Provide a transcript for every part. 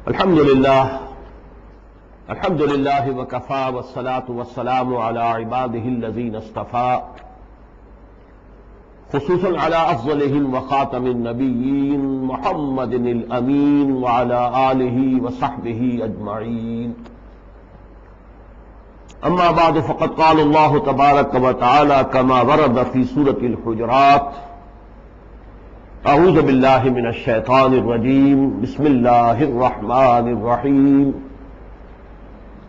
الحمد للہ وکفى والصلاة والسلام على عباده الذین اصطفى خصوصا على افضلهم وخاتم النبیین محمد الامین وعلى آلہ وصحبہ اجمعین. اما بعد فقد قال اللہ تبارک وتعالی كما ورد في سورة الحجرات: اعوذ باللہ من الشیطان الرجیم بسم اللہ الرحمن الرحیم.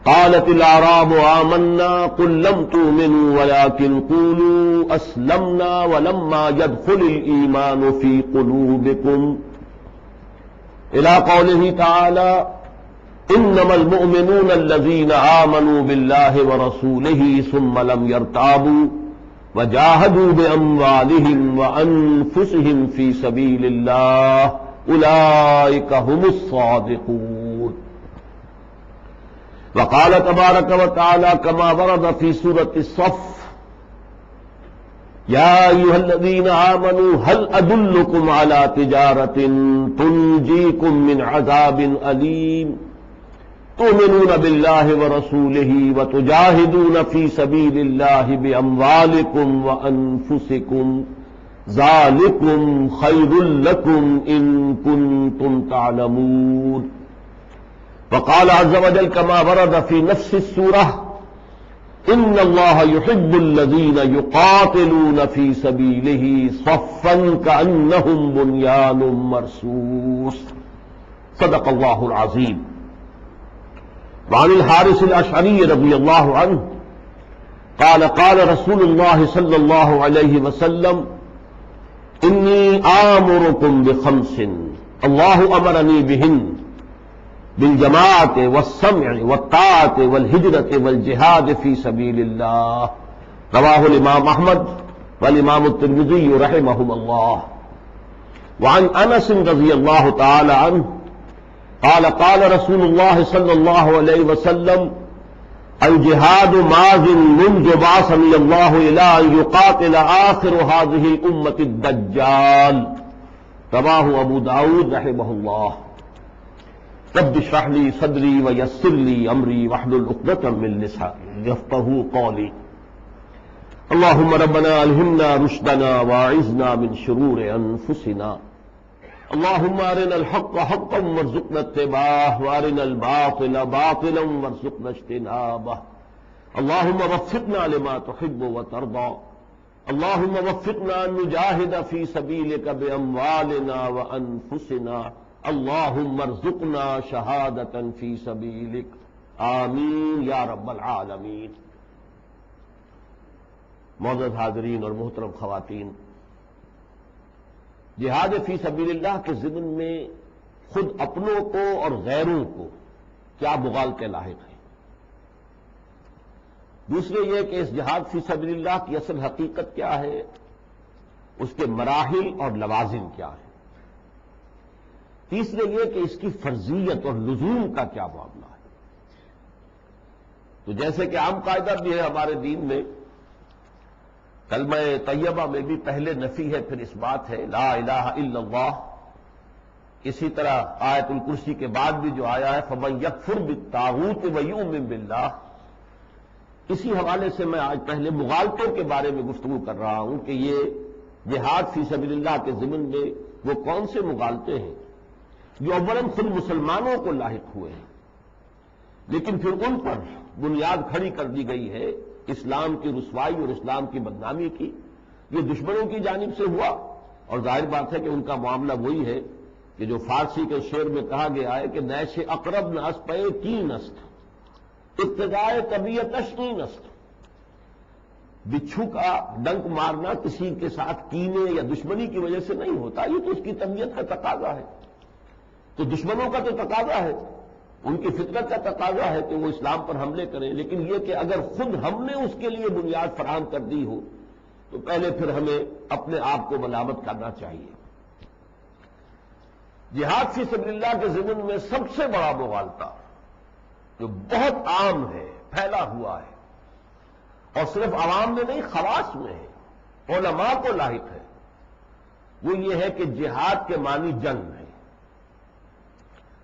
قالت الاعراب آمنا قل لم تؤمنوا ولكن قولوا اسلمنا ولما يدخل الایمان في قلوبكم الى قوله تعالى: انما المؤمنون الذين آمنوا بالله ورسوله ثم لم يرتابوا وجاهدوا بأموالهم وأنفسهم في سبيل الله أولئك هم الصادقون. وقال تبارك وتعالى كما ورد في سورة الصف: يا أيها الذين آمنوا هل أدلكم على تجارة تنجيكم من عذاب أليم تؤمنون بالله ورسوله وتجاهدون في سبيل الله بأموالكم وأنفسكم ذلكم خير لكم إن كنتم تعلمون. وقال عز وجل كما ورد في نفس السورة: إن الله يحب الذين يقاتلون في سبيله صفا كأنهم بنيان مرصوص. صدق الله العظيم. وعن الحارث الأشعري رضي الله عنه قال: قال رسول الله صلى الله عليه وسلم: إني آمركم بخمس الله أمرني بهن بالجماعة والسمع والطاعة والهجرة والجهاد في سبيل الله. رواه الإمام أحمد والإمام الترمذي رحمهما الله. وعن أنس رضي الله تعالى عنه قال: قال رسول الله صلى الله عليه وسلم: الجهاد ماض منذ بعثني الله إلى أن يقاتل آخر هذه الأمة الدجال. رواه أبو داود رحمه الله. رب اشرح لي صدري ويسر لي أمري واحلل عقدة من لساني يفقهوا قولي. اللهم ربنا ألهمنا رشدنا واعذنا من شرور أنفسنا. اللهم أرنا الحق حقا وارزقنا اتباعه وأرنا الباطل باطلا وارزقنا اجتنابه. اللهم وفقنا لما تحب وترضى. اللهم وفقنا أن نجاهد في سبيلك بأموالنا وأنفسنا. اللهم ارزقنا شهادة في سبيلك. آمین یا رب العالمین. معزز حاضرین اور محترم خواتین، جہاد فی سبیل اللہ کے ضمن میں خود اپنوں کو اور غیروں کو کیا مغالطے لاحق ہیں. دوسرے یہ کہ اس جہاد فی سبیل اللہ کی اصل حقیقت کیا ہے، اس کے مراحل اور لوازم کیا ہیں. تیسرے یہ کہ اس کی فرضیت اور لزوم کا کیا معاملہ ہے. تو جیسے کہ عام قاعدہ بھی ہے ہمارے دین میں، کلمہ طیبہ میں بھی پہلے نفی ہے پھر اس بات ہے لا الہ الا اللہ. اسی طرح آیت الکرسی کے بعد بھی جو آیا ہے فمن یکفر بالطاغوت ویؤمن باللہ. اسی حوالے سے میں آج پہلے مغالطوں کے بارے میں گفتگو کر رہا ہوں کہ یہ جہاد فی سبیل اللہ کے ضمن میں وہ کون سے مغالطے ہیں جو اولاً خود مسلمانوں کو لاحق ہوئے ہیں، لیکن پھر ان پر بنیاد کھڑی کر دی گئی ہے اسلام کی رسوائی اور اسلام کی بدنامی کی. یہ دشمنوں کی جانب سے ہوا، اور ظاہر بات ہے کہ ان کا معاملہ وہی ہے کہ جو فارسی کے شعر میں کہا گیا ہے کہ نیش اقرب نہ اس پے تین است ابتدائے طبیعت اشنین است. بچھو کا ڈنک مارنا کسی کے ساتھ کینے یا دشمنی کی وجہ سے نہیں ہوتا، یہ تو اس کی طبیعت کا تقاضا ہے. تو دشمنوں کا تو تقاضا ہے، ان کی فطرت کا تقاضا ہے کہ وہ اسلام پر حملے کریں، لیکن یہ کہ اگر خود ہم نے اس کے لیے بنیاد فراہم کر دی ہو تو پہلے پھر ہمیں اپنے آپ کو ملامت کرنا چاہیے. جہاد فی سبیل اللہ کے ضمن میں سب سے بڑا مغالطہ جو بہت عام ہے، پھیلا ہوا ہے، اور صرف عوام میں نہیں خواص میں ہے، علماء کو لاحق ہے، وہ یہ ہے کہ جہاد کے معنی جنگ ہے.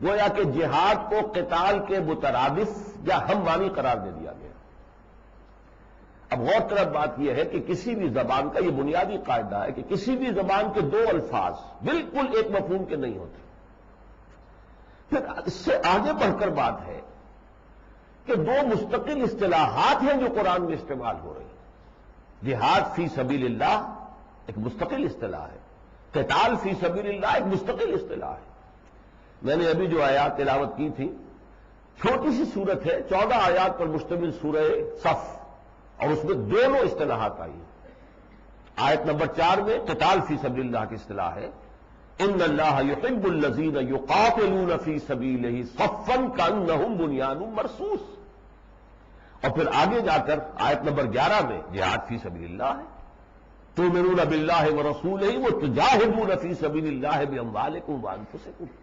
گویا کہ جہاد کو قتال کے مترادف یا ہم معنی قرار دے دیا گیا۔ اب غور طرف بات یہ ہے کہ کسی بھی زبان کا یہ بنیادی قاعدہ ہے کہ کسی بھی زبان کے دو الفاظ بالکل ایک مفہوم کے نہیں ہوتے۔ پھر اس سے آگے بڑھ کر بات ہے کہ دو مستقل اصطلاحات ہیں جو قرآن میں استعمال ہو رہی ہیں۔ جہاد فی سبیل اللہ ایک مستقل اصطلاح ہے، قتال فی سبیل اللہ ایک مستقل اصطلاح ہے۔ میں نے ابھی جو آیات تلاوت کی تھی، چھوٹی سی سورت ہے، 14 آیات پر مشتمل سورہ صف، اور اس میں دونوں اصطلاحات آئی ہیں۔ آیت نمبر 4 میں قتال فی سبیل اللہ کی اصطلاح ہے، ان اللہ یحب الذین یقاتلون فی سبیلہ صفا کانہم بنیان مرصوص، اور پھر آگے جا کر آیت نمبر 11 میں جہاد فی سبیل اللہ ہے، تؤمنون باللہ ورسولہ وتجاہدون فی سبیل اللہ باموالکم وانفسکم۔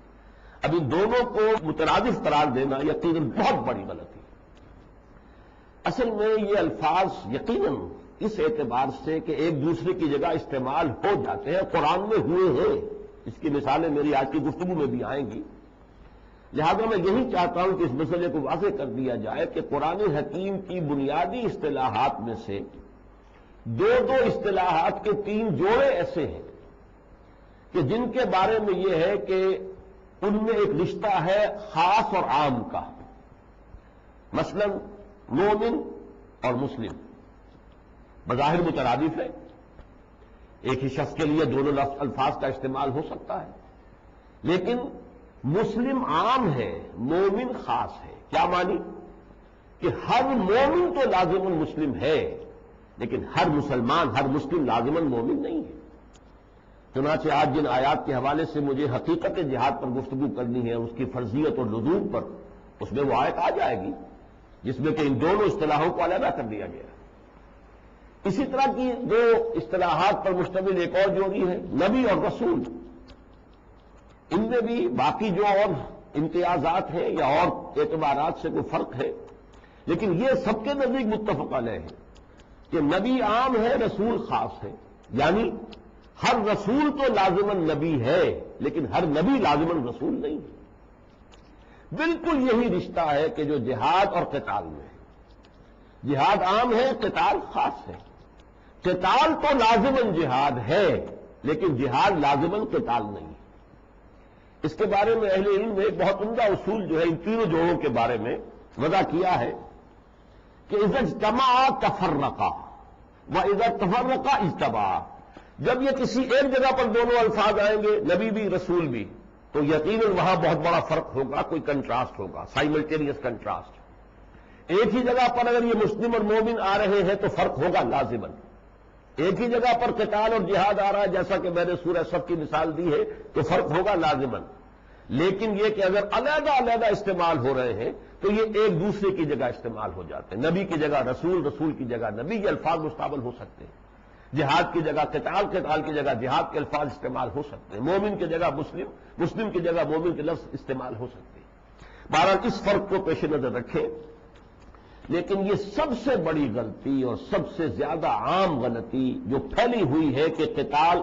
اب ان دونوں کو مترادف قرار دینا یقیناً بہت بڑی غلطی ہے۔ اصل میں یہ الفاظ یقیناً اس اعتبار سے کہ ایک دوسرے کی جگہ استعمال ہو جاتے ہیں، قرآن میں ہوئے ہیں، اس کی مثالیں میری آج کی گفتگو میں بھی آئیں گی، لہذا میں یہی چاہتا ہوں کہ اس مسئلے کو واضح کر دیا جائے کہ قرآن حکیم کی بنیادی اصطلاحات میں سے دو اصطلاحات کے 3 جوڑے ایسے ہیں کہ جن کے بارے میں یہ ہے کہ ان میں ایک رشتہ ہے خاص اور عام کا۔ مثلا مومن اور مسلم بظاہر مترادف ہے، ایک ہی شخص کے لیے دونوں الفاظ کا استعمال ہو سکتا ہے، لیکن مسلم عام ہے، مومن خاص ہے۔ کیا مانی؟ کہ ہر مومن تو لازم مسلم ہے، لیکن ہر مسلمان، ہر مسلم لازم مومن نہیں ہے۔ چنانچہ آج جن آیات کے حوالے سے مجھے حقیقت جہاد پر گفتگو کرنی ہے، اس کی فرضیت اور لزوم پر، اس میں وہ آیت آ جائے گی جس میں کہ ان دونوں اصطلاحوں کو علیحدہ کر دیا گیا۔ اسی طرح کی 2 اصطلاحات پر مشتمل ایک اور جوڑی ہے، نبی اور رسول۔ ان میں بھی باقی جو اور امتیازات ہیں یا اور اعتبارات سے کوئی فرق ہے، لیکن یہ سب کے نزدیک متفق علیہ ہے کہ نبی عام ہے، رسول خاص ہے، یعنی ہر رسول تو لازماً نبی ہے، لیکن ہر نبی لازماً رسول نہیں ہے۔ بالکل یہی رشتہ ہے کہ جو جہاد اور قتال میں ہے۔ جہاد عام ہے، قتال خاص ہے۔ قتال تو لازماً جہاد ہے، لیکن جہاد لازماً قتال نہیں ہے۔ اس کے بارے میں اہل علم نے ایک بہت عمدہ اصول جو ہے ان تینوں جوڑوں کے بارے میں وضع کیا ہے کہ اذا اجتمعا تفرقا واذا تفرقا اجتمعا۔ جب یہ کسی ایک جگہ پر دونوں الفاظ آئیں گے، نبی بھی رسول بھی، تو یقیناً وہاں بہت بڑا فرق ہوگا، کوئی کنٹراسٹ ہوگا، سائملٹینیس کنٹراسٹ۔ ایک ہی جگہ پر اگر یہ مسلم اور مومن آ رہے ہیں تو فرق ہوگا لازماً۔ ایک ہی جگہ پر قتال اور جہاد آ رہا ہے، جیسا کہ میں نے سورہ صف کی مثال دی ہے، تو فرق ہوگا لازماً۔ لیکن یہ کہ اگر علیحدہ علیحدہ استعمال ہو رہے ہیں تو یہ ایک دوسرے کی جگہ استعمال ہو جاتے ہیں۔ نبی کی جگہ رسول، رسول کی جگہ نبی، یہ الفاظ مستعمل ہو سکتے ہیں۔ جہاد کی جگہ قتال، قتال کی جگہ جہاد کے الفاظ استعمال ہو سکتے ہیں۔ مومن کی جگہ مسلم، مسلم کی جگہ مومن کے لفظ استعمال ہو سکتے ہیں۔ بہرحال اس فرق کو پیش نظر رکھیں، لیکن یہ سب سے بڑی غلطی اور سب سے زیادہ عام غلطی جو پھیلی ہوئی ہے کہ قتال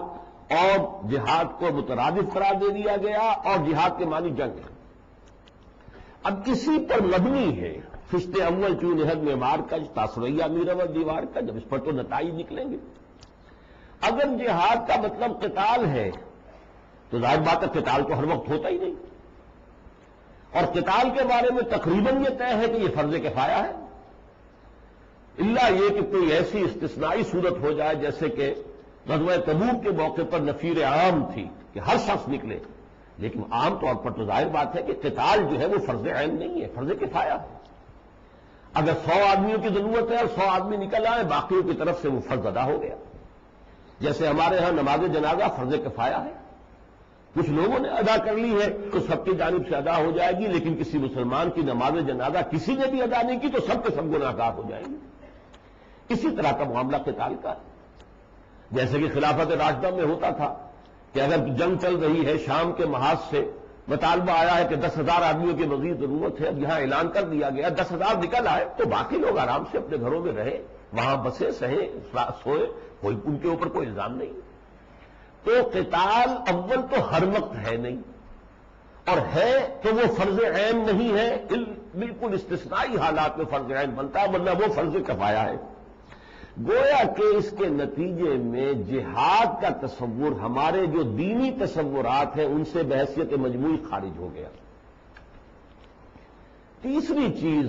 اور جہاد کو مترادف قرار دے دیا گیا اور جہاد کے معنی جنگ ہے۔ اب اسی پر مبنی ہے فشت اول چون نہد میں مار کا، تاثریہ میرور دیوار کا، جب اس پر تو نتائج نکلیں گے۔ اگر جہاد کا مطلب قتال ہے تو ظاہر بات ہے قتال تو ہر وقت ہوتا ہی نہیں، اور قتال کے بارے میں تقریباً یہ طے ہے کہ یہ فرض کفایہ ہے، الا یہ کہ کوئی ایسی استثنائی صورت ہو جائے جیسے کہ غزوہ تبوک کے موقع پر نفیر عام تھی کہ ہر شخص نکلے، لیکن عام طور پر تو ظاہر بات ہے کہ قتال جو ہے وہ فرض عین نہیں ہے، فرض کفایہ ہے۔ اگر 100 آدمیوں کی ضرورت ہے اور 100 آدمی نکل آئے، باقیوں کی طرف سے وہ فرض ادا ہو گیا۔ جیسے ہمارے ہاں نماز جنازہ فرض کفایہ ہے، کچھ لوگوں نے ادا کر لی ہے تو سب کی جانب سے ادا ہو جائے گی، لیکن کسی مسلمان کی نماز جنازہ کسی نے بھی ادا نہیں کی تو سب کے سب گناہگار ہو جائیں گے۔ اسی طرح کا معاملہ قتال کا ہے، جیسے کہ خلافت راشدہ میں ہوتا تھا کہ اگر جنگ چل رہی ہے شام کے محاذ سے مطالبہ آیا ہے کہ 10,000 آدمیوں کی مزید ضرورت ہے، اب یہاں اعلان کر دیا گیا 10,000 نکل آئے تو باقی لوگ آرام سے اپنے گھروں میں رہے، وہاں بسے سہیں سوئے، کوئی ان کے اوپر کوئی الزام نہیں۔ تو قتال اول تو ہر وقت ہے نہیں، اور ہے تو وہ فرض عین نہیں ہے، بالکل استثنائی حالات میں فرض عین بنتا ہے، ورنہ وہ فرض کفایہ ہے۔ گویا کہ اس کے نتیجے میں جہاد کا تصور ہمارے جو دینی تصورات ہیں ان سے بحیثیت مجموعی خارج ہو گیا۔ تیسری چیز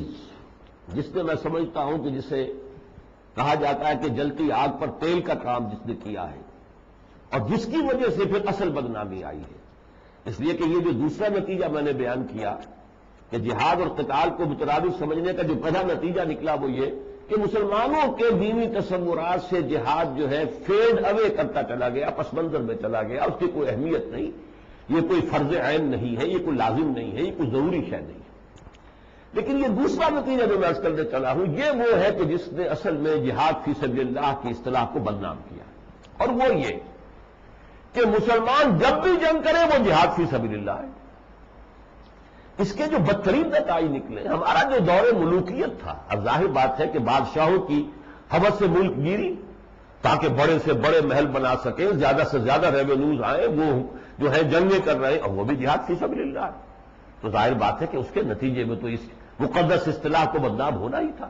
جس نے میں سمجھتا ہوں کہ جسے کہا جاتا ہے کہ جلتی آگ پر تیل کا کام جس نے کیا ہے اور جس کی وجہ سے پھر اصل بدنامی آئی ہے، اس لیے کہ یہ جو دوسرا نتیجہ میں نے بیان کیا کہ جہاد اور قتال کو مترادف سمجھنے کا جو پہلا نتیجہ نکلا وہ یہ کہ مسلمانوں کے دینی تصورات سے جہاد جو ہے فیڈ اوے کرتا چلا گیا، پس منظر میں چلا گیا، اس کی کوئی اہمیت نہیں، یہ کوئی فرض عین نہیں ہے، یہ کوئی لازم نہیں ہے، یہ کوئی ضروری شے نہیں ہے۔ لیکن یہ دوسرا نتیجہ جو میں عرض کرنے چلا ہوں یہ وہ ہے کہ جس نے اصل میں جہاد فی سبیل اللہ کی اصطلاح کو بدنام کیا، اور وہ یہ کہ مسلمان جب بھی جنگ کرے وہ جہاد فی سبیل اللہ ہے۔ اس کے جو بدترین نتائج نکلے، ہمارا جو دور ملوکیت تھا، اب ظاہر بات ہے کہ بادشاہوں کی ہوس سے ملک گیری تاکہ بڑے سے بڑے محل بنا سکیں، زیادہ سے زیادہ ریونیوز آئیں، وہ جو ہے جنگیں کر رہے ہیں اور وہ بھی جہاد فی سبیل اللہ ہے، تو ظاہر بات ہے کہ اس کے نتیجے میں تو اس مقدس اصطلاح کو بدنام ہونا ہی تھا۔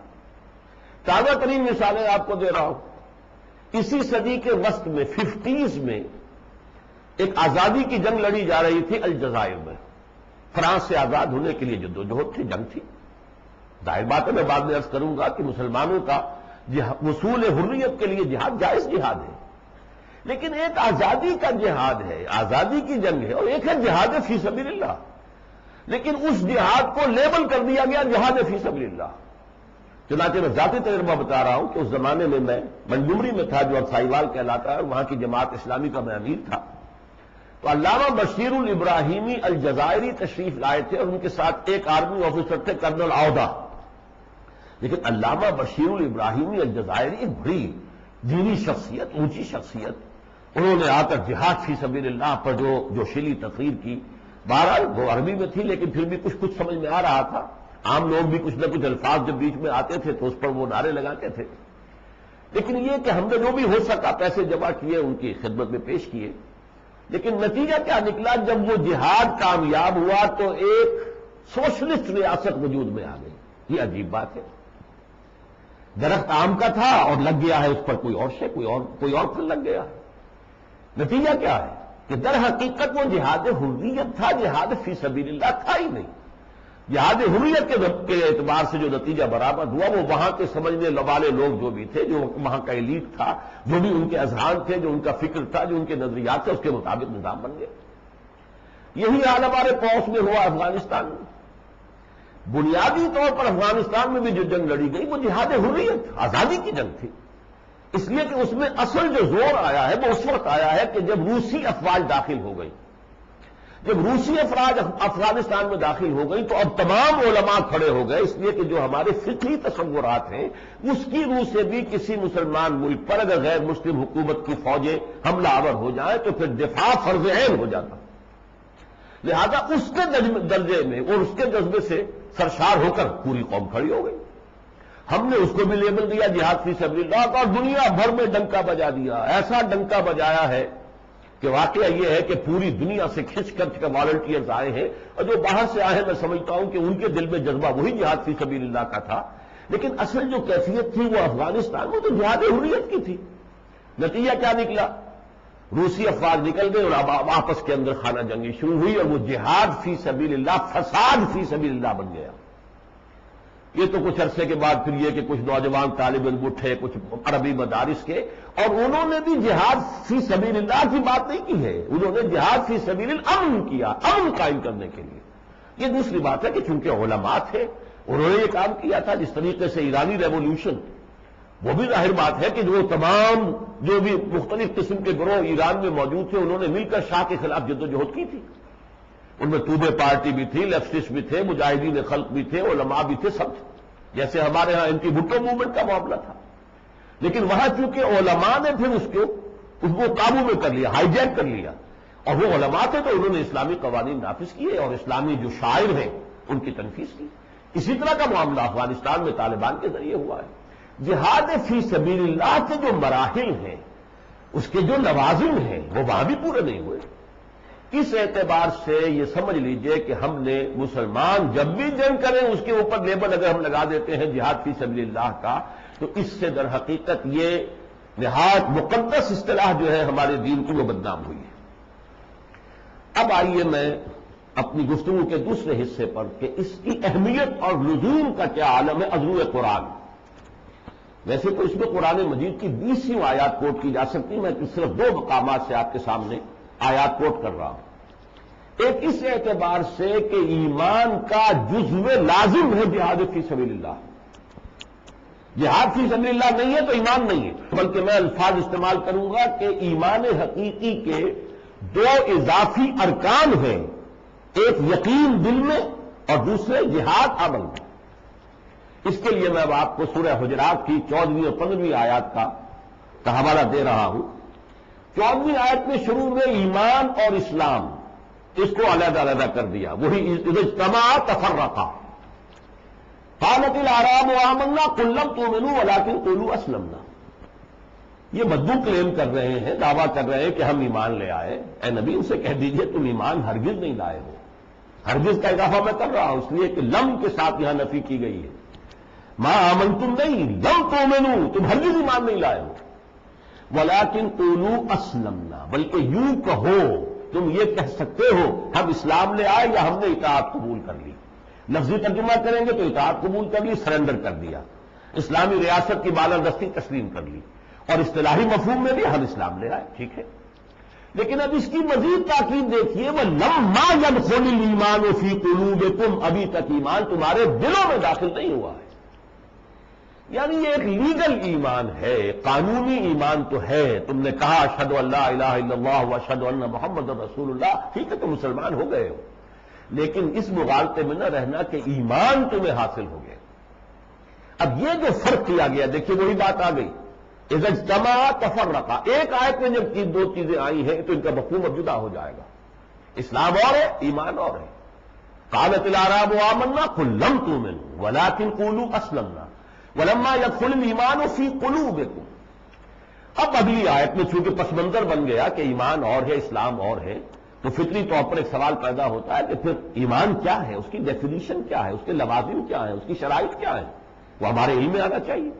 تازہ ترین مثالیں آپ کو دے رہا ہوں، اسی صدی کے وسط میں 50s میں ایک آزادی کی جنگ لڑی جا رہی تھی الجزائر میں، فرانس سے آزاد ہونے کے لیے جدوجہد تھی، جنگ تھی۔ ظاہر بات ہے میں بعد میں عرض کروں گا کہ مسلمانوں کا وصول حریت کے لیے جہاد جائز جہاد ہے، لیکن ایک آزادی کا جہاد ہے، آزادی کی جنگ ہے، اور ایک ہے جہاد فی سبیل اللہ، لیکن اس جہاد کو لیبل کر دیا گیا جہاد فی سبیل اللہ۔ چنانچہ میں ذاتی تجربہ بتا رہا ہوں کہ اس زمانے میں میں منجمری میں تھا جو اب سائیوال کہلاتا ہے، اور وہاں کی جماعت اسلامی کا میں امیر تھا، تو علامہ بشیر الابراہیمی الجزائری تشریف لائے تھے اور ان کے ساتھ ایک آرمی آفیسر تھے کرنل عودا۔ لیکن علامہ بشیر الابراہیمی الجزائری ایک بڑی دینی شخصیت، اونچی شخصیت، انہوں نے آ کر جہاد فی سبیل اللہ پر جو شیلی تقریر کی، بہرحال وہ عربی میں تھی لیکن پھر بھی کچھ سمجھ میں آ رہا تھا، عام لوگ بھی کچھ نہ کچھ الفاظ جب بیچ میں آتے تھے تو اس پر وہ نعرے لگاتے تھے۔ لیکن یہ کہ ہم نے جو بھی ہو سکا پیسے جمع کیے، ان کی خدمت میں پیش کیے، لیکن نتیجہ کیا نکلا؟ جب وہ جہاد کامیاب ہوا تو ایک سوشلسٹ ریاست وجود میں آ گئی۔ یہ عجیب بات ہے، درخت آم کا تھا اور لگ گیا ہے اس پر کوئی اور شے، کوئی اور پھل لگ گیا۔ نتیجہ کیا ہے کہ در حقیقت وہ جہاد حریت تھا، جہاد فی سبیل اللہ تھا ہی نہیں۔ جہاد حریت کے اعتبار سے جو نتیجہ برآمد ہوا وہ وہاں کے سمجھنے والے لوگ جو بھی تھے، جو وہاں کا ایلیٹ تھا، جو بھی ان کے اذہان تھے، جو ان کا فکر تھا، جو ان کے نظریات تھے، اس کے مطابق نظام بن گیا۔ یہی حال ہمارے پڑوس میں ہوا افغانستان میں۔ بنیادی طور پر افغانستان میں بھی جو جنگ لڑی گئی وہ جہاد حریت، آزادی کی جنگ تھی، اس لیے کہ اس میں اصل جو زور آیا ہے وہ اس وقت آیا ہے کہ جب روسی افواج داخل ہو گئی۔ جب روسی افواج افغانستان میں داخل ہو گئی تو اب تمام علماء کھڑے ہو گئے، اس لیے کہ جو ہمارے فطری تصورات ہیں اس کی روح سے بھی کسی مسلمان ملک پر اگر غیر مسلم حکومت کی فوجیں حملہ آور ہو جائیں تو پھر دفاع فرض عین ہو جاتا، لہذا اس کے درجے میں اور اس کے جذبے سے سرشار ہو کر پوری قوم کھڑی ہو گئی۔ ہم نے اس کو بھی لیبل دیا جہاد فی سبیل اللہ کا، اور دنیا بھر میں ڈنکا بجا دیا، ایسا ڈنکا بجایا ہے کہ واقعہ یہ ہے کہ پوری دنیا سے کھچ کر والنٹیئرز آئے ہیں، اور جو باہر سے آئے ہیں میں سمجھتا ہوں کہ ان کے دل میں جذبہ وہی جہاد فی سبیل اللہ کا تھا، لیکن اصل جو کیفیت تھی وہ افغانستان میں تو جہاد حریت کی تھی۔ نتیجہ کیا نکلا؟ روسی افواج نکل گئے اور اب آپس کے اندر خانہ جنگی شروع ہوئی، اور وہ جہاد فی سبیل اللہ فساد فی سبیل اللہ بن گیا۔ یہ تو کچھ عرصے کے بعد پھر یہ کہ کچھ نوجوان طالب علم اٹھے، کچھ عربی مدارس کے، اور انہوں نے بھی جہاد فی سبیل اللہ کی بات نہیں کی ہے، انہوں نے جہاد فی سبیل الامن کیا، امن قائم کرنے کے لیے۔ یہ دوسری بات ہے کہ چونکہ علماء تھے انہوں نے یہ کام کیا تھا، جس طریقے سے ایرانی ریولوشن، وہ بھی ظاہر بات ہے کہ جو تمام جو بھی مختلف قسم کے گروہ ایران میں موجود تھے انہوں نے مل کر شاہ کے خلاف جدوجہد کی تھی۔ ان میں توبے پارٹی بھی تھی، لیفٹسٹ بھی تھے، مجاہدین خلق بھی تھے، علماء بھی تھے، سب تھے، جیسے ہمارے ہاں اینٹی بھٹو موومنٹ کا معاملہ تھا۔ لیکن وہاں چونکہ علماء نے پھر اس کو قابو میں کر لیا، ہائی جیک کر لیا، اور وہ علماء تھے تو انہوں نے اسلامی قوانین نافذ کیے اور اسلامی جو شاعر ہیں ان کی تنفیذ کی۔ اسی طرح کا معاملہ افغانستان میں طالبان کے ذریعے ہوا ہے۔ جہاد فی سبیل اللہ کے جو مراحل ہیں، اس کے جو لوازم ہیں وہ وہاں بھی پورے نہیں ہوئے۔ اس اعتبار سے یہ سمجھ لیجئے کہ ہم نے مسلمان جب بھی جنگ کریں اس کے اوپر لیبل اگر ہم لگا دیتے ہیں جہاد فی سبیل اللہ کا، تو اس سے در حقیقت یہ نہایت مقدس اصطلاح جو ہے ہمارے دین کی وہ بدنام ہوئی ہے۔ اب آئیے میں اپنی گفتگو کے دوسرے حصے پر کہ اس کی اہمیت اور لزوم کا کیا عالم ہے عضو قرآن۔ ویسے تو اس میں قرآن مجید کی 20 آیات کوٹ کی جا سکتی، میں صرف 2 مقامات سے آپ کے سامنے آیات کوٹ کر رہا ہوں۔ ایک اس اعتبار سے کہ ایمان کا جزو لازم ہے جہاد فی سبیل اللہ۔ جہاد فی سبیل اللہ نہیں ہے تو ایمان نہیں ہے، بلکہ میں الفاظ استعمال کروں گا کہ ایمان حقیقی کے 2 اضافی ارکان ہیں، ایک یقین دل میں اور دوسرے جہاد عمل میں۔ اس کے لیے میں اب آپ کو سورہ حجرات کی 14ویں اور 15ویں آیات کا حوالہ دے رہا ہوں۔ 14ویں آیت میں شروع میں ایمان اور اسلام اس کو علیحدہ علیحدہ کر دیا، وہی اذا اجتمع تفرقا، قالت الاعراب آمنا قل لم تؤمنوا ولكن قولوا اسلمنا۔ یہ بدو کلیم کر رہے ہیں، دعویٰ کر رہے ہیں کہ ہم ایمان لے آئے۔ اے نبی ان سے کہہ دیجئے تم ایمان ہرگز نہیں لائے ہو۔ ہرگز کا اضافہ میں کر رہا ہوں اس لیے کہ لم کے ساتھ یہاں نفی کی گئی ہے۔ ما آمنتم نہیں، لم تؤمنوا، تم ہرگز ایمان نہیں لائے ہو، ولیکن قولوا اسلمنا، بلکہ یوں کہو، تم یہ کہہ سکتے ہو ہم اسلام لے آئے یا ہم نے اطاعت قبول کر لی۔ لفظی ترجمہ کریں گے تو اطاعت قبول کر لی، سرنڈر کر دیا، اسلامی ریاست کی بالادستی تسلیم کر لی، اور اصطلاحی مفہوم میں بھی ہم اسلام لے آئے، ٹھیک ہے۔ لیکن اب اس کی مزید تاکید دیکھیے، وَلَمَّا يَدْخُلِ الْإِيمَانُ فِي قُلُوبِكُمْ، ابھی تک ایمان تمہارے دلوں میں داخل نہیں ہوا ہے۔ یعنی یہ ایک لیگل ایمان ہے، قانونی ایمان تو ہے۔ تم نے کہا اشہد ان لا الہ الا اللہ واشہد ان محمد رسول اللہ، ٹھیک ہے تم مسلمان ہو گئے ہو، لیکن اس مغالطے میں نہ رہنا کہ ایمان تمہیں حاصل ہو گیا۔ اب یہ جو فرق کیا گیا، دیکھیے وہی بات آ گئی، اذا اجتمع تفرقا۔ ایک آیت میں جب 2 چیزیں آئی ہیں تو ان کا مفہوم اب جدا ہو جائے گا، اسلام اور ہے، ایمان اور ہے۔ قالت الاعراب آمنا قل لم تؤمنوا ولكن قولوا اسلمنا ولما يدخل الايمان في قلوبكم۔ اب اگلی آیت میں چونکہ پس منظر بن گیا کہ ایمان اور ہے، اسلام اور ہے، تو فطری طور پر ایک سوال پیدا ہوتا ہے کہ پھر ایمان کیا ہے، اس کی ڈیفینیشن کیا ہے، اس کے لوازم کیا ہیں، اس کی شرائط کیا ہے، وہ ہمارے علم میں آنا چاہیے۔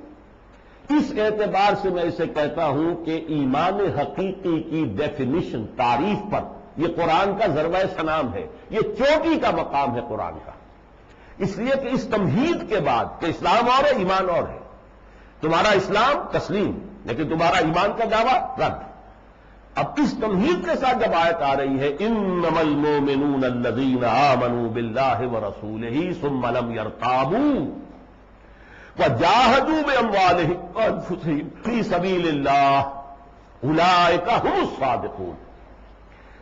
اس اعتبار سے میں اسے کہتا ہوں کہ ایمان حقیقی کی ڈیفینیشن، تعریف پر یہ قرآن کا ذروہ سنام ہے، یہ چوٹی کا مقام ہے قرآن کا، اس لیے کہ اس تمہید کے بعد کہ اسلام اور ہے، ایمان اور ہے۔ تمہارا اسلام تسلیم، لیکن تمہارا ایمان کا دعویٰ رد۔ اب اس تمہید کے ساتھ جب آیت آ رہی ہے انما المؤمنون الذین آمنوا باللہ ورسولہ ثم لم یرتابوا وجاہدوا باموالہم وانفسہم فی سبیل اللہ اولئک ھم الصادقون۔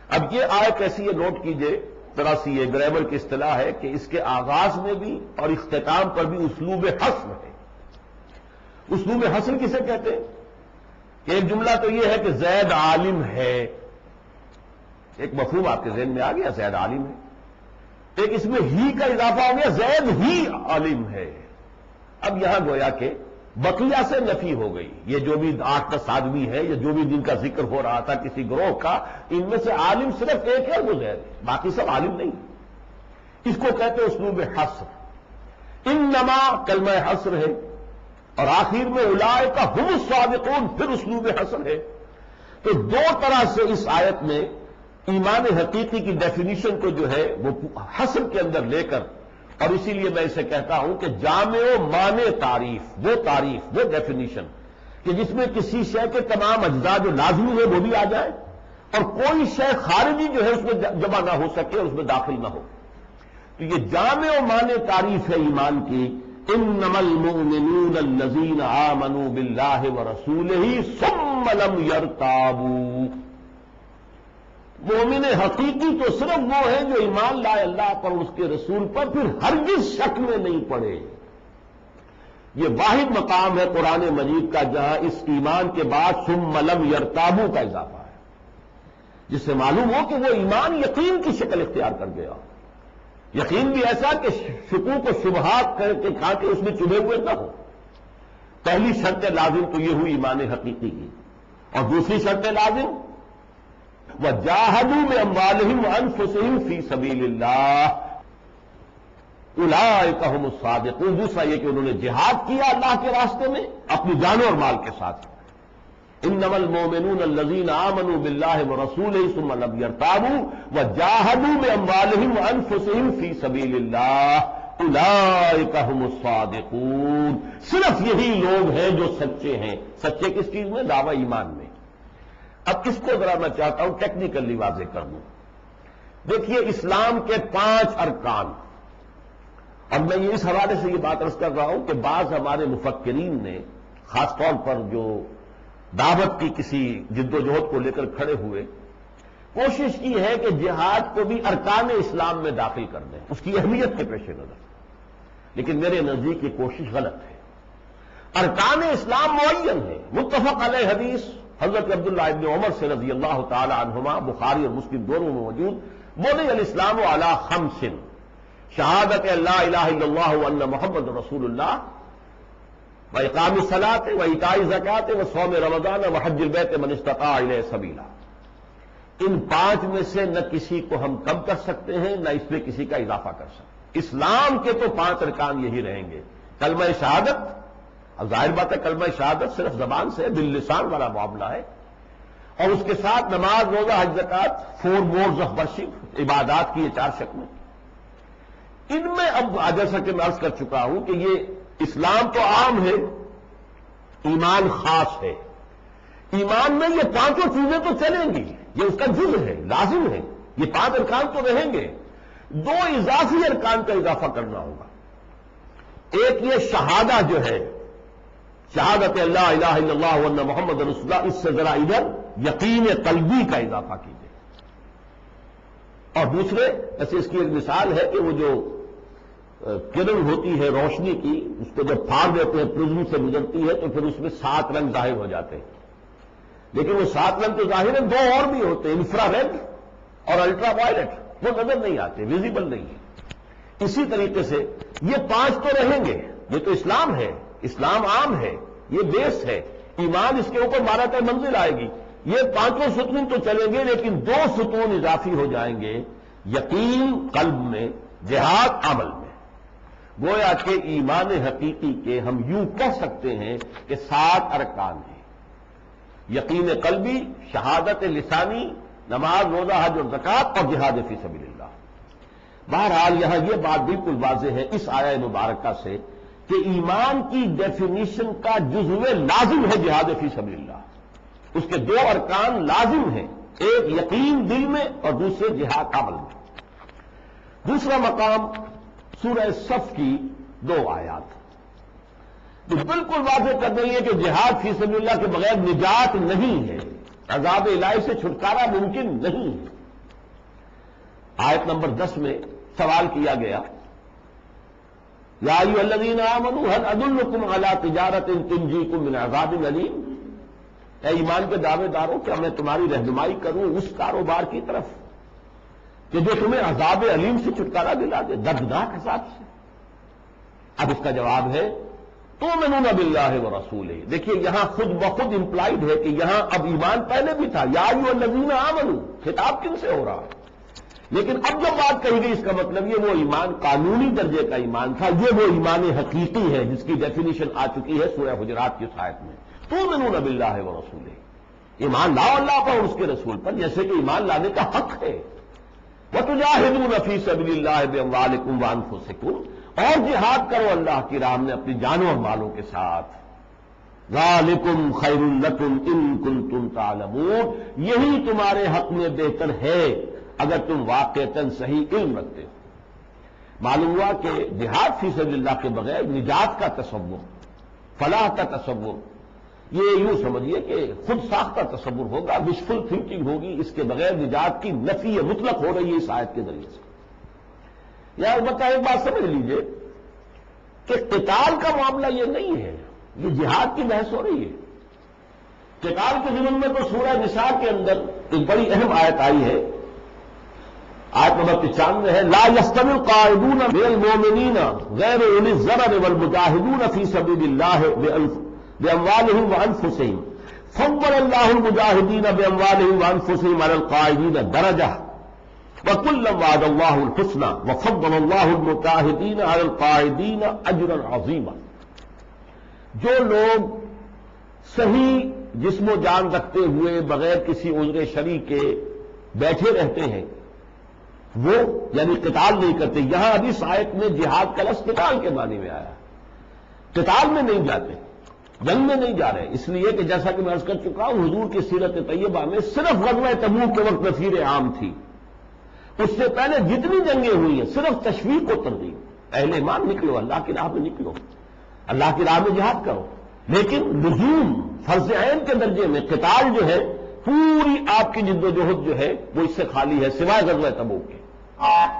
اب یہ آیت ایسی ہے، نوٹ کیجئے ذرا سی، یہ گرامر کی اصطلاح ہے کہ اس کے آغاز میں بھی اور اختتام پر بھی اسلوب حصر ہے۔ اسلوب حصر کسے کہتے ہیں؟ کہ ایک جملہ تو یہ ہے کہ زید عالم ہے، ایک مفہوم آپ کے ذہن میں آ گیا، زید عالم ہے۔ ایک اس میں ہی کا اضافہ ہو گیا، زید ہی عالم ہے۔ اب یہاں گویا کہ بقیہ سے نفی ہو گئی، یہ جو بھی 8-10 آدمی ہے یا جو بھی جن کا ذکر ہو رہا تھا کسی گروہ کا، ان میں سے عالم صرف ایک ہے، وہ زید ہے، باقی سب عالم نہیں۔ اس کو کہتے ہیں اسلوب حصر۔ انما کلمہ حصر ہے، اور آخر میں اولئک ھم الصادقون، پھر اسلوب حصر ہے۔ تو 2 طرح سے اس آیت میں ایمان حقیقی کی ڈیفینیشن کو جو ہے وہ حصر کے اندر لے کر، اور اسی لیے میں اسے کہتا ہوں کہ جامع و مانع تعریف، وہ ڈیفینیشن کہ جس میں کسی شے کے تمام اجزاء جو لازمی ہے وہ بھی آ جائے، اور کوئی شے خارجی جو ہے اس میں جمع نہ ہو سکے اور اس میں داخل نہ ہو۔ تو یہ جامع و مانع تعریف ہے ایمان کی، انما المؤمنون الذین آمنوا باللہ ورسولہ ثم لم یرتابوا۔ مومن حقیقی تو صرف وہ ہے جو ایمان لائے اللہ پر، اس کے رسول پر، پھر ہرگز شک میں نہیں پڑے۔ یہ واحد مقام ہے قرآن مجید کا جہاں اس ایمان کے بعد ثم لم یرتابوا کا اضافہ ہے، جس سے معلوم ہو کہ وہ ایمان یقین کی شکل اختیار کر گیا، یقین بھی ایسا کہ شکوک و شبہات کر کے کھا کے اس میں چبھے ہوئے نہ ہو۔ پہلی شرط لازم تو یہ ہوئی ایمان حقیقی کی، اور دوسری شرط لازم وجاہدوا باموالہم وانفسہم فی سبیل اللہ اولئک ھم الصادقون۔ دوسرا یہ کہ انہوں نے جہاد کیا اللہ کے راستے میں اپنی جانوں اور مال کے ساتھ۔ انما المؤمنون الذین آمنوا باللہ ورسولہ ثم لم یرتابوا وجاہدوا باموالہم وانفسہم فی سبیل اللہ اولئک ھم الصادقون۔ صرف یہی لوگ ہیں جو سچے ہیں۔ سچے کس چیز میں؟ دعوی ایمان میں۔ اب اس کو ذرا میں چاہتا ہوں ٹیکنیکلی واضح کر دوں۔ دیکھیے اسلام کے 5 ارکان، اور میں اس حوالے سے یہ بات عرض کر رہا ہوں کہ بعض ہمارے مفکرین نے خاص طور پر جو دعوت کی کسی جد و جہد کو لے کر کھڑے ہوئے، کوشش کی ہے کہ جہاد کو بھی ارکان اسلام میں داخل کر دیں اس کی اہمیت کے پیش نظر، لیکن میرے نزدیک یہ کوشش غلط ہے۔ ارکان اسلام معین ہے، متفق علیہ حدیث حضرت عبداللہ ابن عمر سے رضی اللہ تعالی عنہما، بخاری اور مسلم دونوں میں موجود، بنی الاسلام علی 5 شہادت لا الہ الا اللہ وان محمد رسول اللہ واقام الصلاۃ وایتاء الزکوٰۃ وصوم رمضان وحج البیت من استطاع الیہ سبیلا۔ ان 5 میں سے نہ کسی کو ہم کم کر سکتے ہیں نہ اس میں کسی کا اضافہ کر سکتے۔ اسلام کے تو 5 ارکان یہی رہیں گے۔ کلمہ شہادت، اب ظاہر بات ہے کلمہ شہادت صرف زبان سے باللسان والا معاملہ ہے، اور اس کے ساتھ نماز، روزہ، حج، زکوٰۃ، 4 modes of worship، عبادات کی یہ 4 شکلیں۔ ان میں اب جیسا کہ میں عرض کر چکا ہوں کہ یہ اسلام تو عام ہے، ایمان خاص ہے۔ ایمان میں یہ 5 چیزیں تو چلیں گی، یہ اس کا جز ہے، لازم ہے، یہ 5 ارکان تو رہیں گے۔ 2 اضافی ارکان کا اضافہ کرنا ہوگا۔ ایک یہ شہادہ جو ہے، شہادت اللہ الہ الا اللہ وان محمد رسول اللہ، اس سے ذرا ادھر یقین قلبی کا اضافہ کیجیے۔ اور دوسرے، ایسے اس کی ایک مثال ہے کہ وہ جو کرن ہوتی ہے روشنی کی، اس کو جب پھاڑ دیتے ہیں، پرزم سے گزرتی ہے تو پھر اس میں 7 رنگ ظاہر ہو جاتے ہیں، لیکن وہ 7 رنگ تو ظاہر ہیں، 2 اور بھی ہوتے ہیں، انفرا ریڈ اور الٹرا وائلٹ، وہ نظر نہیں آتے، ویزیبل نہیں ہے۔ اسی طریقے سے یہ 5 تو رہیں گے، یہ تو اسلام ہے، اسلام عام ہے، یہ بیس ہے، ایمان اس کے اوپر مارا منزل آئے گی۔ یہ 5 ستون تو چلیں گے، لیکن 2 ستون اضافی ہو جائیں گے، یقین قلب میں، جہاد عمل میں۔ گویا کہ ایمان حقیقی کے ہم یوں کہہ سکتے ہیں کہ 7 ارکان ہیں، یقین قلبی، شہادت لسانی، نماز، روزہ، حج اور زکوٰۃ، اور جہاد فی سبیل اللہ۔ بہرحال یہاں یہ بات بالکل واضح ہے اس آیہ مبارکہ سے کہ ایمان کی ڈیفینیشن کا جزو لازم ہے جہاد فی سبیل اللہ۔ اس کے 2 ارکان لازم ہیں، ایک یقین دل میں اور دوسرے جہاد عمل میں۔ دوسرا مقام سورہ صف کی 2 آیات جو بالکل واضح کر رہی ہے کہ جہاد فی سبیل اللہ کے بغیر نجات نہیں ہے، عذاب الہی سے چھٹکارا ممکن نہیں ہے۔ آیت نمبر 10 میں سوال کیا گیا، یا ایھا الذین آمنوا هل ادلکم علی تجارۃ تنجیکم من عذاب الیم۔ اے ایمان کے دعوے داروں، کیا میں تمہاری رہنمائی کروں اس کاروبار کی طرف کہ جو تمہیں عذاب علیم سے چھٹکارا دلا دے، دردناک عذاب سے؟ اب اس کا جواب ہے تؤمنون باللہ ورسولہ۔ دیکھیے یہاں خود بخود امپلائڈ ہے کہ یہاں اب ایمان پہلے بھی تھا، یا ایھا الذین آمنوا، خطاب کن سے ہو رہا ہے؟ لیکن اب جو بات کہی گئی اس کا مطلب یہ وہ ایمان قانونی درجے کا ایمان تھا، یہ وہ ایمان حقیقی ہے جس کی ڈیفینیشن آ چکی ہے سورہ حجرات کی آیت میں، تؤمنون باللہ ورسولہ، ایمان لاؤ اللہ پر اور اس کے رسول پر، جیسے کہ ایمان لانے کا حق ہے۔ وَتُجَاهِدُونَ فِي سَبِيلِ اللَّهِ بِأَمْوَالِكُمْ وَأَنفُسِكُمْ، اور جہاد کرو اللہ کی راہ میں اپنی جانوں اور مالوں کے ساتھ۔ ذَلِكُمْ خَيْرٌ لَكُمْ إِن كُنتُمْ تَعْلَمُونَ، یہی تمہارے حق میں بہتر ہے اگر تم واقعتاً صحیح علم رکھتے ہو۔ معلوم ہوا کہ جہاد فی سبیل اللہ کے بغیر نجات کا تصور، فلاح کا تصور، یہ یوں سمجھیے کہ خود ساختہ تصور ہوگا، وشفل تھنکنگ ہوگی، اس کے بغیر نجات کی نفی مطلق ہو رہی ہے اس آیت کے ذریعے سے۔ یا البتہ ایک بات سمجھ لیجئے کہ قتال کا معاملہ یہ نہیں ہے، یہ جہاد کی بحث ہو رہی ہے۔ قتال کے ضمن میں تو سورہ نساء کے اندر ایک بڑی اہم آیت آئی ہے، آیت نمبر 95 ہے، لا يستوي القاعدون من المؤمنین غیر اولی الضرر والمجاہدون فی سبیل اللہ بأموالهم وأنفسهم فضل اللہ المجاہدین باموالہم وانفسہم علی القاعدین درجہ وکلا وعد اللہ الحسنى وفضل اللہ المجاہدین علی القاعدین اجرا عظیما. جو لوگ صحیح جسم و جان رکھتے ہوئے بغیر کسی عذر شرعی کے بیٹھے رہتے ہیں وہ یعنی قتال نہیں کرتے. یہاں ابھی اس آیت میں جہاد کا لفظ قتال کے معنی میں آیا. قتال میں نہیں جاتے، جنگ میں نہیں جا رہے، اس لیے کہ جیسا کہ میں عرض کر چکا ہوں حضور کی سیرت طیبہ میں صرف غزوہ تبوک کے وقت نفیر عام تھی. اس سے پہلے جتنی جنگیں ہوئی ہیں صرف تشویق و ترغیب. اہل ایمان نکلو، اللہ کی راہ میں نکلو، اللہ کی راہ میں جہاد کرو. لیکن لزوم فرض عین کے درجے میں قتال جو ہے پوری آپ کی جد و جہد جو ہے وہ اس سے خالی ہے سوائے غزوہ تبوک کے.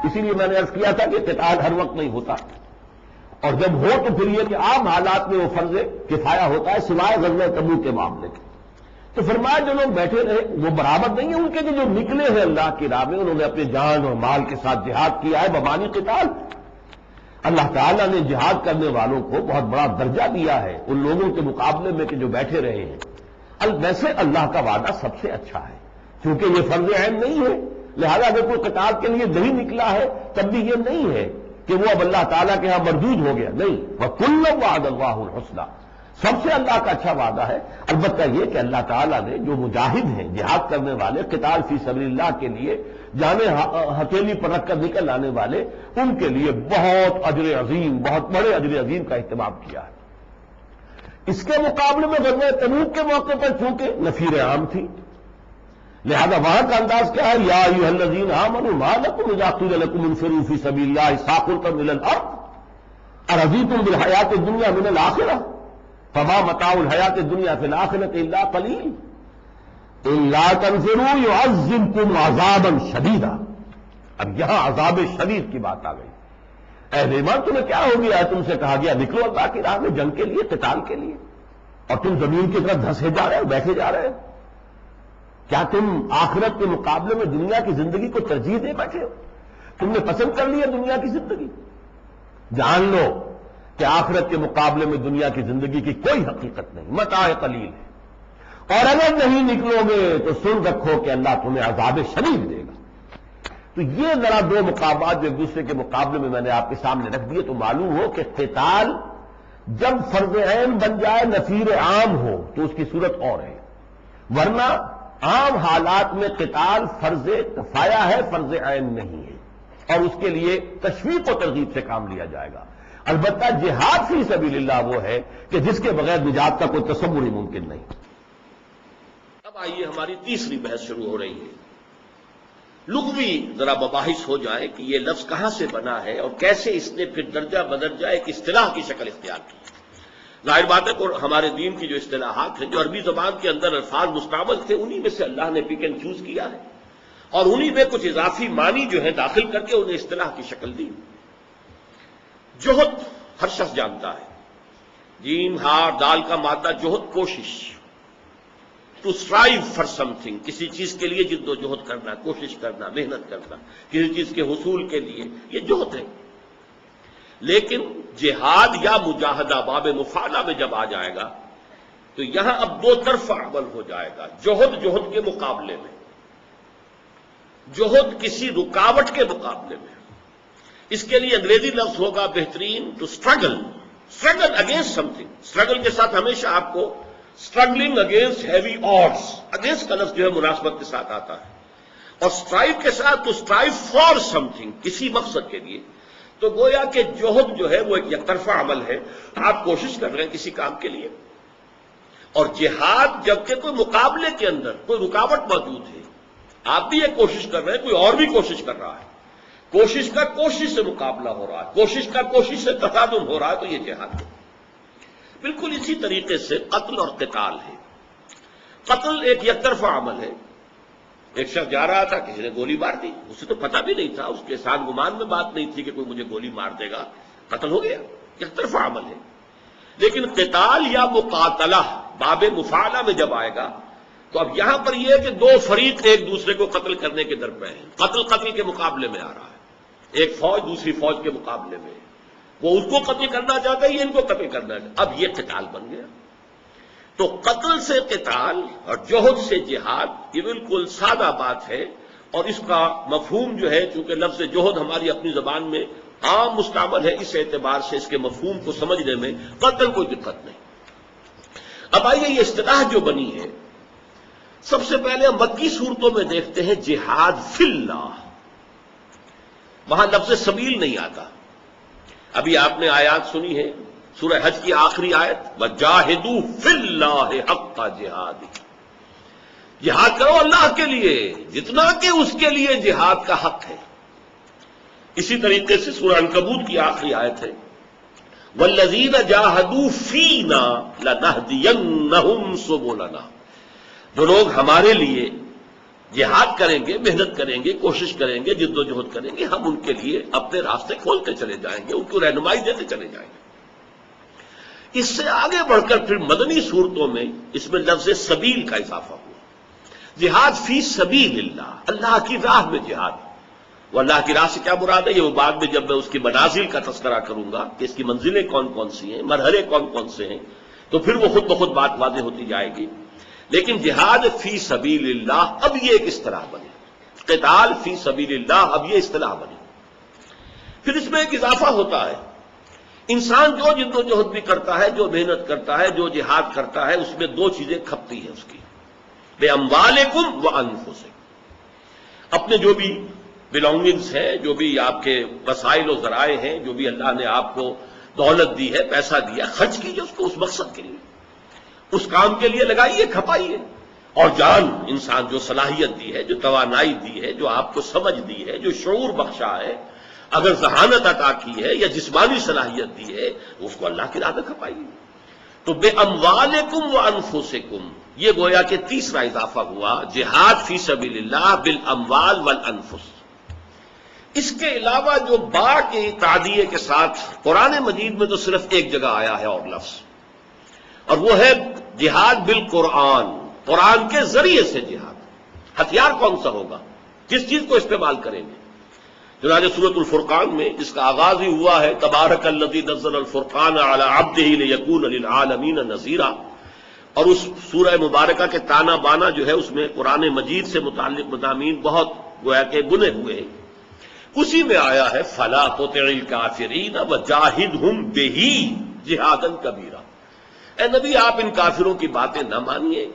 اسی لیے میں نے عرض کیا تھا کہ قتال ہر وقت نہیں ہوتا، اور جب ہو تو پھر یہ کہ عام حالات میں وہ فرض کفایہ ہوتا ہے سوائے غزوہ تبوک کے معاملے کے. تو فرمایا جو لوگ بیٹھے رہے وہ برابر نہیں ہے ان کے کہ جو نکلے ہیں اللہ کی راہ میں، انہوں نے اپنے جان اور مال کے ساتھ جہاد کیا ہے بمانی قتال. اللہ تعالیٰ نے جہاد کرنے والوں کو بہت بڑا درجہ دیا ہے ان لوگوں کے مقابلے میں کہ جو بیٹھے رہے ہیں. ویسے اللہ کا وعدہ سب سے اچھا ہے کیونکہ یہ فرض عین نہیں ہے، لہذا اگر کوئی قتال کے لیے نہیں نکلا ہے تب بھی یہ نہیں ہے کہ وہ اب اللہ تعالیٰ کے ہاں مردود ہو گیا. نہیں، وَكُلًّا وَعَدَ اللَّهُ الْحُسْنَى، سب سے اللہ کا اچھا وعدہ ہے. البتہ یہ کہ اللہ تعالیٰ نے جو مجاہد ہیں جہاد کرنے والے قتال فی سبیل اللہ کے لیے جانیں ہتھیلی پر رکھ کر نکل آنے والے ان کے لیے بہت اجر عظیم، بہت بڑے اجر عظیم کا اہتمام کیا ہے. اس کے مقابلے میں غزوہ تبوک کے موقع پر چونکہ نفیر عام تھی لہذا وہاں کا انداز کیا ہے، یا ایھا الذین آمنوا ما لکم اذا قیل لکم انفروا فی سبیل اللہ ثاقلتم الی الارض ارضیتم بالحیاۃ الدنیا من الآخرہ فما متاع الحیاۃ الدنیا فی الآخرۃ الا قلیل الا تنفروا يعذبكم عذابا شدیدا. اب یہاں عذاب شدید کی بات آ گئی. اہل ایمان تمہیں کیا ہو گیا ہے؟ تم سے کہا گیا نکلو اللہ کی راہ میں جنگ کے لیے قتال کے لیے، اور تم زمین کی طرف دھسے جا رہے ہو، بیٹھے جا رہے ہو. کیا تم آخرت کے مقابلے میں دنیا کی زندگی کو ترجیح دے بیٹھے ہو؟ تم نے پسند کر لیا دنیا کی زندگی؟ جان لو کہ آخرت کے مقابلے میں دنیا کی زندگی کی کوئی حقیقت نہیں، متاع قلیل ہے. اور اگر نہیں نکلو گے تو سن رکھو کہ اللہ تمہیں عذاب شدید دے گا. تو یہ ذرا دو مقابلات جو ایک دوسرے کے مقابلے میں میں نے آپ کے سامنے رکھ دیے تو معلوم ہو کہ قتال جب فرض عین بن جائے نفیر عام ہو تو اس کی صورت اور ہے، ورنہ عام حالات میں قتال فرض کفایہ ہے، فرض عین نہیں ہے، اور اس کے لیے تشویق و ترغیب سے کام لیا جائے گا. البتہ جہاد فی سبیل اللہ وہ ہے کہ جس کے بغیر نجات کا کوئی تصور ہی ممکن نہیں. اب آئیے ہماری تیسری بحث شروع ہو رہی ہے. لغوی ذرا مباحث ہو جائے کہ یہ لفظ کہاں سے بنا ہے اور کیسے اس نے پھر درجہ بدرجہ ایک اصطلاح کی شکل اختیار کی. ظاہر بات ہے کہ ہمارے دین کی جو اصطلاحات ہیں جو عربی زبان کے اندر الفاظ مستعمل تھے انہی میں سے اللہ نے پک اینڈ چوز کیا ہے اور انہی میں کچھ اضافی معنی جو ہے داخل کر کے انہیں اصطلاح کی شکل دی. جوہد ہر شخص جانتا ہے، جیم ہار دال کا مادہ جوہد، کوشش، to strive for something, کسی چیز کے لیے جد و جہد کرنا، کوشش کرنا، محنت کرنا کسی چیز کے حصول کے لیے، یہ جوہد ہے. لیکن جہاد یا مجاہدہ باب مفعلہ میں جب آ جائے گا تو یہاں اب دو طرفہ عمل ہو جائے گا. جوہد کے مقابلے میں، جوہد کسی رکاوٹ کے مقابلے میں. اس کے لیے انگریزی لفظ ہوگا بہترین to struggle against something. Struggle کے ساتھ ہمیشہ آپ کو struggling against heavy odds, against کا لفظ جو ہے مناسبت کے ساتھ آتا ہے، اور اسٹرائیو کے ساتھ to strive for something, کسی مقصد کے لیے. تو گویا کہ جوہد جو ہے وہ ایک یک طرفہ عمل ہے، آپ کوشش کر رہے ہیں کسی کام کے لیے. اور جہاد جبکہ کوئی مقابلے کے اندر کوئی رکاوٹ موجود ہے، آپ بھی ایک کوشش کر رہے ہیں، کوئی اور بھی کوشش کر رہا ہے، کوشش کا کوشش سے مقابلہ ہو رہا ہے، کوشش کا کوشش سے تصادم ہو رہا ہے، تو یہ جہاد ہے. بالکل اسی طریقے سے قتل اور قتال ہے. قتل ایک یک طرفہ عمل ہے. ایک شخص جا رہا تھا، کسی نے گولی مار دی، اسے تو پتہ بھی نہیں تھا، اس کے ساتھ گمان میں بات نہیں تھی کہ کوئی مجھے گولی مار دے گا، قتل ہو گیا، یک طرفہ عمل ہے. لیکن قتال یا مقاتلہ باب مفعلہ میں جب آئے گا تو اب یہاں پر یہ ہے کہ دو فریق ایک دوسرے کو قتل کرنے کے درپے ہیں. قتل کے مقابلے میں آ رہا ہے، ایک فوج دوسری فوج کے مقابلے میں، وہ اس کو قتل کرنا چاہتا ہے، یہ ان کو قتل کرنا چاہتا ہے. اب یہ قتال بن گیا. تو قتل سے قتال اور جوہد سے جہاد یہ بالکل سادہ بات ہے، اور اس کا مفہوم جو ہے، چونکہ لفظ جوہد ہماری اپنی زبان میں عام مستعمل ہے، اس اعتبار سے اس کے مفہوم کو سمجھنے میں قتل کوئی دقت نہیں۔ اب آئیے یہ اصطلاح جو بنی ہے، سب سے پہلے ہم مکی صورتوں میں دیکھتے ہیں جہاد فی اللہ، وہاں لفظ سبیل نہیں آتا۔ ابھی آپ نے آیات سنی ہے، سورہ حج کی آخری آیت وَجَاهِدُوا فِي اللَّهِ حَقَّ جِهَادِهِ، جہاد کرو اللہ کے لیے جتنا کہ اس کے لیے جہاد کا حق ہے۔ اسی طریقے سے سورہ عنکبوت کی آخری آیت ہے وَالَّذِينَ جَاهَدُوا فِينَا لَنَهْدِيَنَّهُمْ سُبُلَنَا، جو لوگ ہمارے لیے جہاد کریں گے، محنت کریں گے، کوشش کریں گے، جد و جہد کریں گے، ہم ان کے لیے اپنے راستے کھولتے چلے جائیں گے، ان کو رہنمائی دیتے چلے جائیں گے۔ اس سے آگے بڑھ کر پھر مدنی صورتوں میں اس میں لفظ سبیل کا اضافہ ہوا، جہاد فی سبیل اللہ، اللہ کی راہ میں جہاد۔ وہ اللہ کی راہ سے کیا مراد ہے، یہ وہ بعد میں جب میں اس کی منازل کا تذکرہ کروں گا کہ اس کی منزلیں کون کون سی ہیں، مرحلے کون کون سے ہیں، تو پھر وہ خود بخود بات واضح ہوتی جائے گی۔ لیکن جہاد فی سبیل اللہ اب یہ ایک اصطلاح بنی، قتال فی سبیل اللہ اب یہ اصطلاح بنی۔ پھر اس میں ایک اضافہ ہوتا ہے، انسان جو جد و جہد بھی کرتا ہے، جو محنت کرتا ہے، جو جہاد کرتا ہے، اس میں دو چیزیں کھپتی ہیں اس کی، بے اموالکم و انفسکم، اپنے جو بھی بلانگنگز ہیں، جو بھی آپ کے وسائل و ذرائع ہیں، جو بھی اللہ نے آپ کو دولت دی ہے، پیسہ دیا، خرچ کیجیے اس کو اس مقصد کے لیے، اس کام کے لیے لگائیے، کھپائیے۔ اور جان، انسان جو صلاحیت دی ہے، جو توانائی دی ہے، جو آپ کو سمجھ دی ہے، جو شعور بخشا ہے، اگر ذہانت عطا کی ہے یا جسمانی صلاحیت دی ہے، اس کو اللہ کی راہ میں کھپائیے۔ تو بے اموالکم و انفسکم، یہ گویا کہ تیسرا اضافہ ہوا، جہاد فی سبیل اللہ بالاموال والانفس۔ اس کے علاوہ جو با کے تعدیے کے ساتھ قرآن مجید میں تو صرف ایک جگہ آیا ہے اور لفظ، اور وہ ہے جہاد بالقرآن، قرآن کے ذریعے سے جہاد۔ ہتھیار کون سا ہوگا، کس چیز کو استعمال کریں گے؟ چنانچہ سورۃ الفرقان میں جس کا آغاز ہی ہوا ہے تبارک الذی نزل الفرقان علی عبدہ لیکون للعالمین نذیرا، اور اس سورہ مبارکہ کے تانا بانا جو ہے اس میں قرآن مجید سے متعلق مضامین بہت گویا کہ بنے ہوئے ہیں۔ اسی میں آیا ہے فلا تطع الکافرین وجاہدہم بہ جہادا کبیرا، اے نبی آپ ان کافروں کی باتیں نہ مانیے،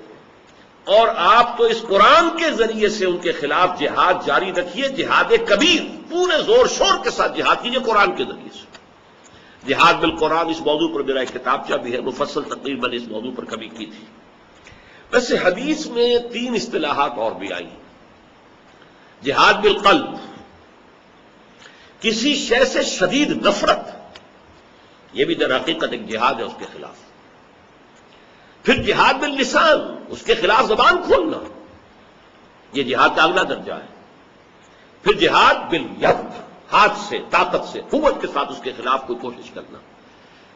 اور آپ تو اس قرآن کے ذریعے سے ان کے خلاف جہاد جاری رکھیے، جہاد کبیر، پورے زور شور کے ساتھ جہاد کیجیے قرآن کے ذریعے سے۔ جہاد بالقرآن، اس موضوع پر میرا ایک کتابچہ بھی ہے، مفصل تقریر میں نے اس موضوع پر کبھی کی تھی۔ ویسے حدیث میں 3 اصطلاحات اور بھی آئی، جہاد بالقلب، کسی شے سے شدید نفرت، یہ بھی در حقیقت ایک جہاد ہے اس کے خلاف۔ پھر جہاد باللسان، اس کے خلاف زبان کھولنا، یہ جہاد کا اگلا درجہ ہے۔ پھر جہاد بالید، ہاتھ سے، طاقت سے، قوت کے ساتھ اس کے خلاف کوئی کوشش کرنا،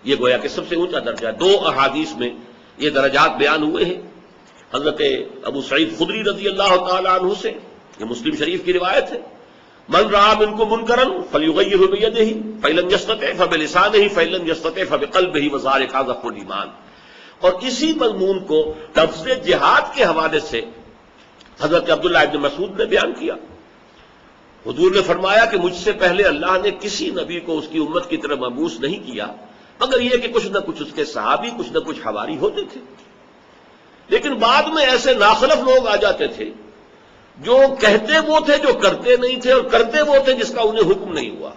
یہ گویا کہ سب سے اونچا درجہ ہے۔ 2 احادیث میں یہ درجات بیان ہوئے ہیں، حضرت ابو سعید خدری رضی اللہ تعالی عنہ سے، یہ مسلم شریف کی روایت ہے، من رأى منكم منكرا فليغيره بيده فإن لم يستطع فبلسانه فإن لم يستطع فبقلبه وذلك أضعف الإيمان۔ اور اسی مضمون کو لفظ جہاد کے حوالے سے حضرت عبداللہ ابن مسعود نے بیان کیا۔ حضور نے فرمایا کہ مجھ سے پہلے اللہ نے کسی نبی کو اس کی امت کی طرف مبعوث نہیں کیا، مگر یہ کہ کچھ نہ کچھ اس کے صحابی، کچھ نہ کچھ حواری ہوتے تھے، لیکن بعد میں ایسے ناخلف لوگ آ جاتے تھے جو کہتے وہ تھے جو کرتے نہیں تھے، اور کرتے وہ تھے جس کا انہیں حکم نہیں ہوا۔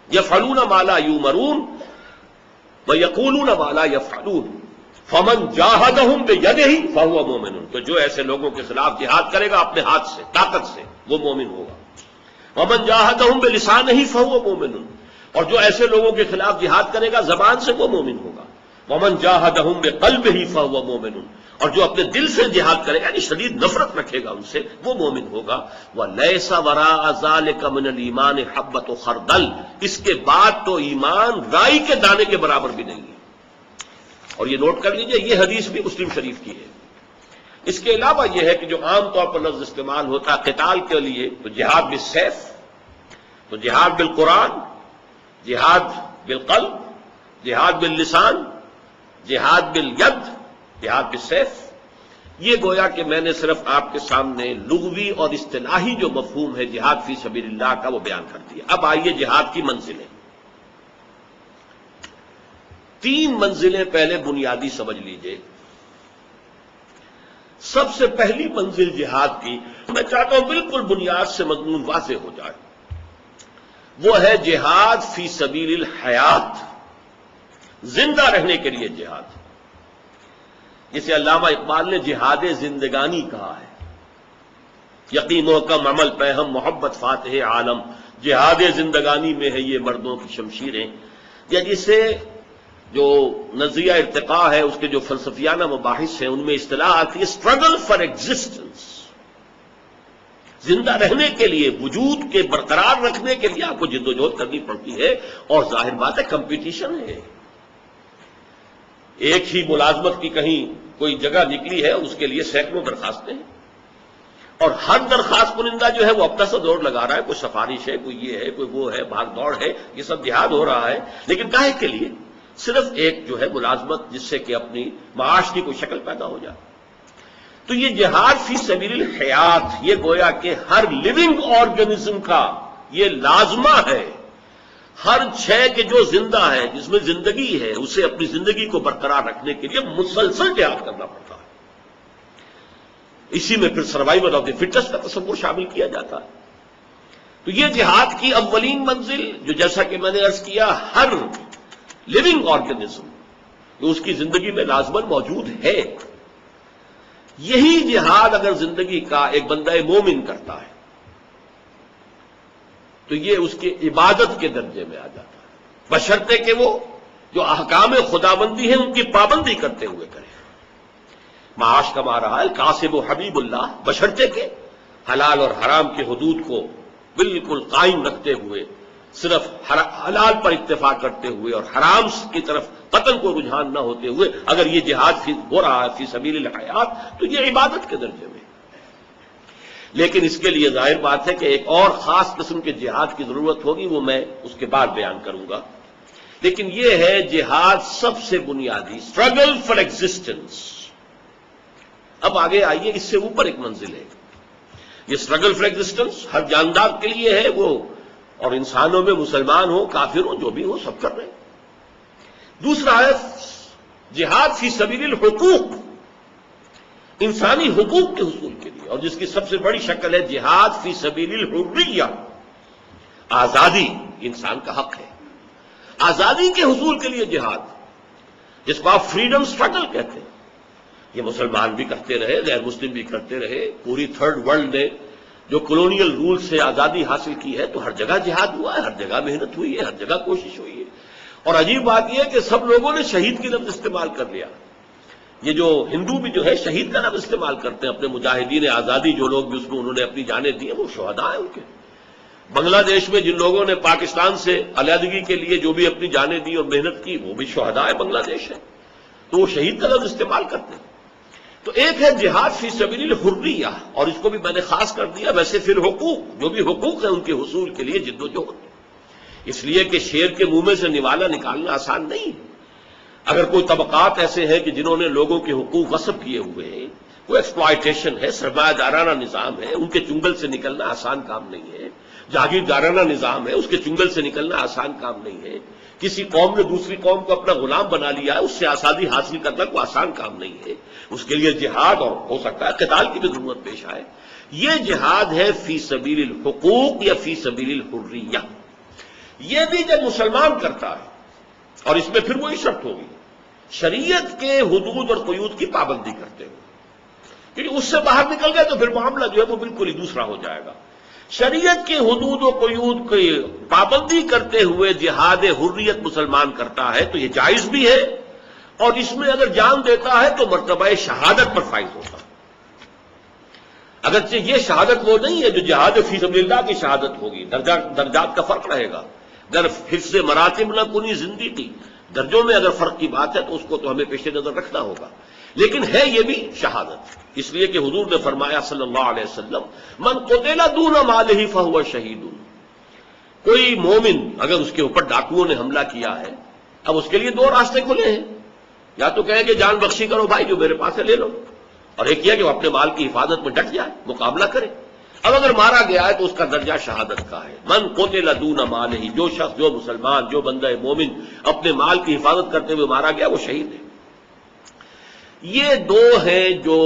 یفعلون ما لا یؤمرون ویقولون ما لا یفعلون فمن جاہدہم بیدہ فہو مومن، تو جو ایسے لوگوں کے خلاف جہاد کرے گا اپنے ہاتھ سے، طاقت سے، وہ مومن ہوگا۔ ومن جاہدہم بلسانہ فہو مومن، اور جو ایسے لوگوں کے خلاف جہاد کرے گا زبان سے، وہ مومن ہوگا۔ ومن جاہدہم بقلبہ فہو مومن، اور جو اپنے دل سے جہاد کرے گا، یعنی شدید نفرت رکھے گا ان سے، وہ مومن ہوگا۔ وَلَيْسَ وَرَاءَ ذَلِكَ مِنَ الْإِيمَانِ حَبَّةُ خَرْدَلٍ، اس کے بعد تو ایمان رائی کے دانے کے برابر بھی نہیں ہے۔ اور یہ نوٹ کر لیجئے، یہ حدیث بھی مسلم شریف کی ہے۔ اس کے علاوہ یہ ہے کہ جو عام طور پر لفظ استعمال ہوتا ہے قتال کے لیے، تو جہاد بالسیف، تو جہاد بالقرآن، جہاد بالقلب، جہاد باللسان، جہاد بالید، جہاد بالسیف، یہ گویا کہ میں نے صرف آپ کے سامنے لغوی اور اصطلاحی جو مفہوم ہے جہاد فی سبیل اللہ کا وہ بیان کر دیا۔ اب آئیے جہاد کی منزلیں، 3 منزلیں پہلے بنیادی سمجھ لیجئے۔ سب سے پہلی منزل جہاد کی، میں چاہتا ہوں بالکل بنیاد سے مضمون واضح ہو جائے، وہ ہے جہاد فی سبیل الحیات، زندہ رہنے کے لیے جہاد، جسے علامہ اقبال نے جہاد زندگانی کہا ہے۔ یقین محکم عمل پہم محبت فاتح عالم، جہاد زندگانی میں ہے یہ مردوں کی شمشیریں، یا جسے جو نظریہ ارتقاء ہے اس کے جو فلسفیانہ مباحث ہیں ان میں اصطلاح آتی ہے اسٹرگل فار ایگزسٹنس، زندہ رہنے کے لیے، وجود کے برقرار رکھنے کے لیے آپ کو جدوجہد کرنی پڑتی ہے، اور ظاہر بات ہے کمپٹیشن ہے۔ ایک ہی ملازمت کی کہیں کوئی جگہ نکلی ہے، اس کے لیے سینکڑوں درخواستیں ہیں، اور ہر درخواست کنندہ جو ہے وہ اپنا سا دوڑ لگا رہا ہے، کوئی سفارش ہے، کوئی یہ ہے، کوئی وہ ہے، بھاگ دوڑ ہے، یہ سب جہاد ہو رہا ہے، لیکن کاہے کے لیے؟ صرف ایک جو ہے ملازمت، جس سے کہ اپنی معاش کی کوئی شکل پیدا ہو جائے۔ تو یہ جہاد فی سبیل الحیات، یہ گویا کہ ہر لیونگ آرگنزم کا یہ لازمہ ہے، ہر شے کے جو زندہ ہے، جس میں زندگی ہے، اسے اپنی زندگی کو برقرار رکھنے کے لیے مسلسل جہاد کرنا پڑتا ہے۔ اسی میں پھر سروائیول آف دی فٹسٹ کا تصور شامل کیا جاتا ہے۔ تو یہ جہاد کی اولین منزل، جو جیسا کہ میں نے عرض کیا ہر لیونگ آرگنزم جو اس کی زندگی میں لازماً موجود ہے، یہی جہاد اگر زندگی کا ایک بندہ مومن کرتا ہے تو یہ اس کی عبادت کے درجے میں آ جاتا ہے، بشرطے کہ وہ جو احکام خداوندی ہیں ان کی پابندی کرتے ہوئے کرے۔ معاش کما رہا ہے کاسب و حبیب اللہ، بشرطے کہ حلال اور حرام کے حدود کو بالکل قائم رکھتے ہوئے، صرف حلال پر اکتفا کرتے ہوئے اور حرام کی طرف قطن کو رجحان نہ ہوتے ہوئے اگر یہ جہاد ہو رہا ہے فی سبیل الحیات، تو یہ عبادت کے درجے میں۔ لیکن اس کے لیے ظاہر بات ہے کہ ایک اور خاص قسم کے جہاد کی ضرورت ہوگی، وہ میں اس کے بعد بیان کروں گا۔ لیکن یہ ہے جہاد سب سے بنیادی، اسٹرگل فار ایگزسٹنس۔ اب آگے آئیے، اس سے اوپر ایک منزل ہے، یہ اسٹرگل فار ایگزسٹنس ہر جاندار کے لیے ہے، وہ اور انسانوں میں مسلمان ہو کافر ہو جو بھی ہو سب کر رہے ہیں۔ دوسرا ہے جہاد فی سبیل الحقوق، انسانی حقوق کے حصول کے لیے، اور جس کی سب سے بڑی شکل ہے جہاد فی سبیل الحریہ، آزادی انسان کا حق ہے، آزادی کے حصول کے لیے جہاد، جس کو آپ فریڈم سٹرگل کہتے ہیں۔ یہ مسلمان بھی کرتے رہے، غیر مسلم بھی کرتے رہے، پوری تھرڈ ورلڈ نے جو کولونیل رول سے آزادی حاصل کی ہے تو ہر جگہ جہاد ہوا ہے، ہر جگہ محنت ہوئی ہے، ہر جگہ کوشش ہوئی ہے۔ اور عجیب بات یہ ہے کہ سب لوگوں نے شہید کی لفظ استعمال کر لیا۔ یہ جو ہندو بھی جو ہے شہید کا لفظ استعمال کرتے ہیں، اپنے مجاہدین آزادی جو لوگ بھی اس میں انہوں نے اپنی جانیں دی ہیں وہ شہداء ہیں ان کے۔ بنگلہ دیش میں جن لوگوں نے پاکستان سے علیحدگی کے لیے جو بھی اپنی جانیں دی اور محنت کی وہ بھی شہداء بنگلہ دیش ہے، تو وہ شہید کا لفظ استعمال کرتے ہیں۔ تو ایک ہے جہاد فی سبیل الحریہ، اور اس کو بھی میں نے خاص کر دیا ویسے فی الحقوق، جو بھی حقوق ہیں ان کے حصول کے لیے جد و جہد، اس لیے کہ شیر کے منہ میں سے نوالا نکالنا آسان نہیں۔ اگر کوئی طبقات ایسے ہیں کہ جنہوں نے لوگوں کے حقوق غصب کیے ہوئے ہیں، کوئی ایکسپلائٹیشن ہے، سرمایہ دارانہ نظام ہے، ان کے چنگل سے نکلنا آسان کام نہیں ہے، جاگیردارانہ نظام ہے، اس کے چنگل سے نکلنا آسان کام نہیں ہے، کسی قوم نے دوسری قوم کو اپنا غلام بنا لیا ہے، اس سے آزادی حاصل کرنا کوئی آسان کام نہیں ہے، اس کے لیے جہاد اور ہو سکتا ہے قتال کی بھی ضرورت پیش آئے۔ یہ جہاد ہے فی سبیل الحقوق یا فی سبیل الحریہ۔ یہ بھی جب مسلمان کرتا ہے، اور اس میں پھر وہی شرط ہوگی شریعت کے حدود اور قیود کی پابندی کرتے ہوئے، کیونکہ اس سے باہر نکل گئے تو پھر معاملہ جو ہے وہ بالکل ہی دوسرا ہو جائے گا۔ شریعت کے حدود و قیود کی پابندی کرتے ہوئے جہاد حریت مسلمان کرتا ہے تو یہ جائز بھی ہے، اور اس میں اگر جان دیتا ہے تو مرتبہ شہادت پر فائز ہوتا ہے۔ اگرچہ یہ شہادت وہ نہیں ہے جو جہاد فی سبیل اللہ کی شہادت ہوگی، درجات کا فرق رہے گا، اگر حفظ مراتب نہ کنی زندگی، درجوں میں اگر فرق کی بات ہے تو اس کو تو ہمیں پیش نظر رکھنا ہوگا، لیکن ہے یہ بھی شہادت، اس لیے کہ حضور نے فرمایا صلی اللہ علیہ وسلم من قتل دون مالہ فہو شہید، کوئی مومن اگر اس کے اوپر ڈاکوؤں نے حملہ کیا ہے، اب اس کے لیے 2 راستے کھلے ہیں، یا تو کہیں کہ جان بخشی کرو بھائی، جو میرے پاس ہے لے لو، اور ایک یہ کہ وہ اپنے مال کی حفاظت میں ڈٹ جائے، مقابلہ کرے۔ اب اگر مارا گیا ہے تو اس کا درجہ شہادت کا ہے۔ من قتل دون مالہ، جو شخص، جو مسلمان، جو بندہ مومن اپنے مال کی حفاظت کرتے ہوئے مارا گیا وہ شہید ہے۔ یہ دو ہیں جو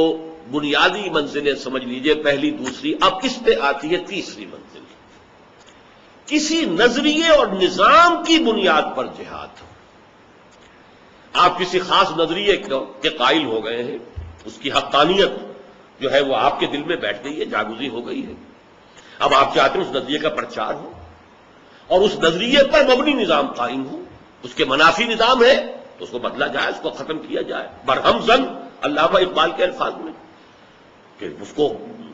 بنیادی منزلیں سمجھ لیجئے، پہلی دوسری۔ اب اس پہ آتی ہے تیسری منزل، کسی نظریے اور نظام کی بنیاد پر جہاد۔ آپ کسی خاص نظریے کے قائل ہو گئے ہیں، اس کی حقانیت جو ہے وہ آپ کے دل میں بیٹھ گئی ہے، جاگزی ہو گئی ہے۔ اب آپ چاہتے ہیں اس نظریے کا پرچار ہو اور اس نظریے پر مبنی نظام قائم ہو۔ اس کے منافی نظام ہے تو اس کو بدلا جائے، اس کو ختم کیا جائے، برہم زن علامہ اقبال کے الفاظ میں، کہ اس کو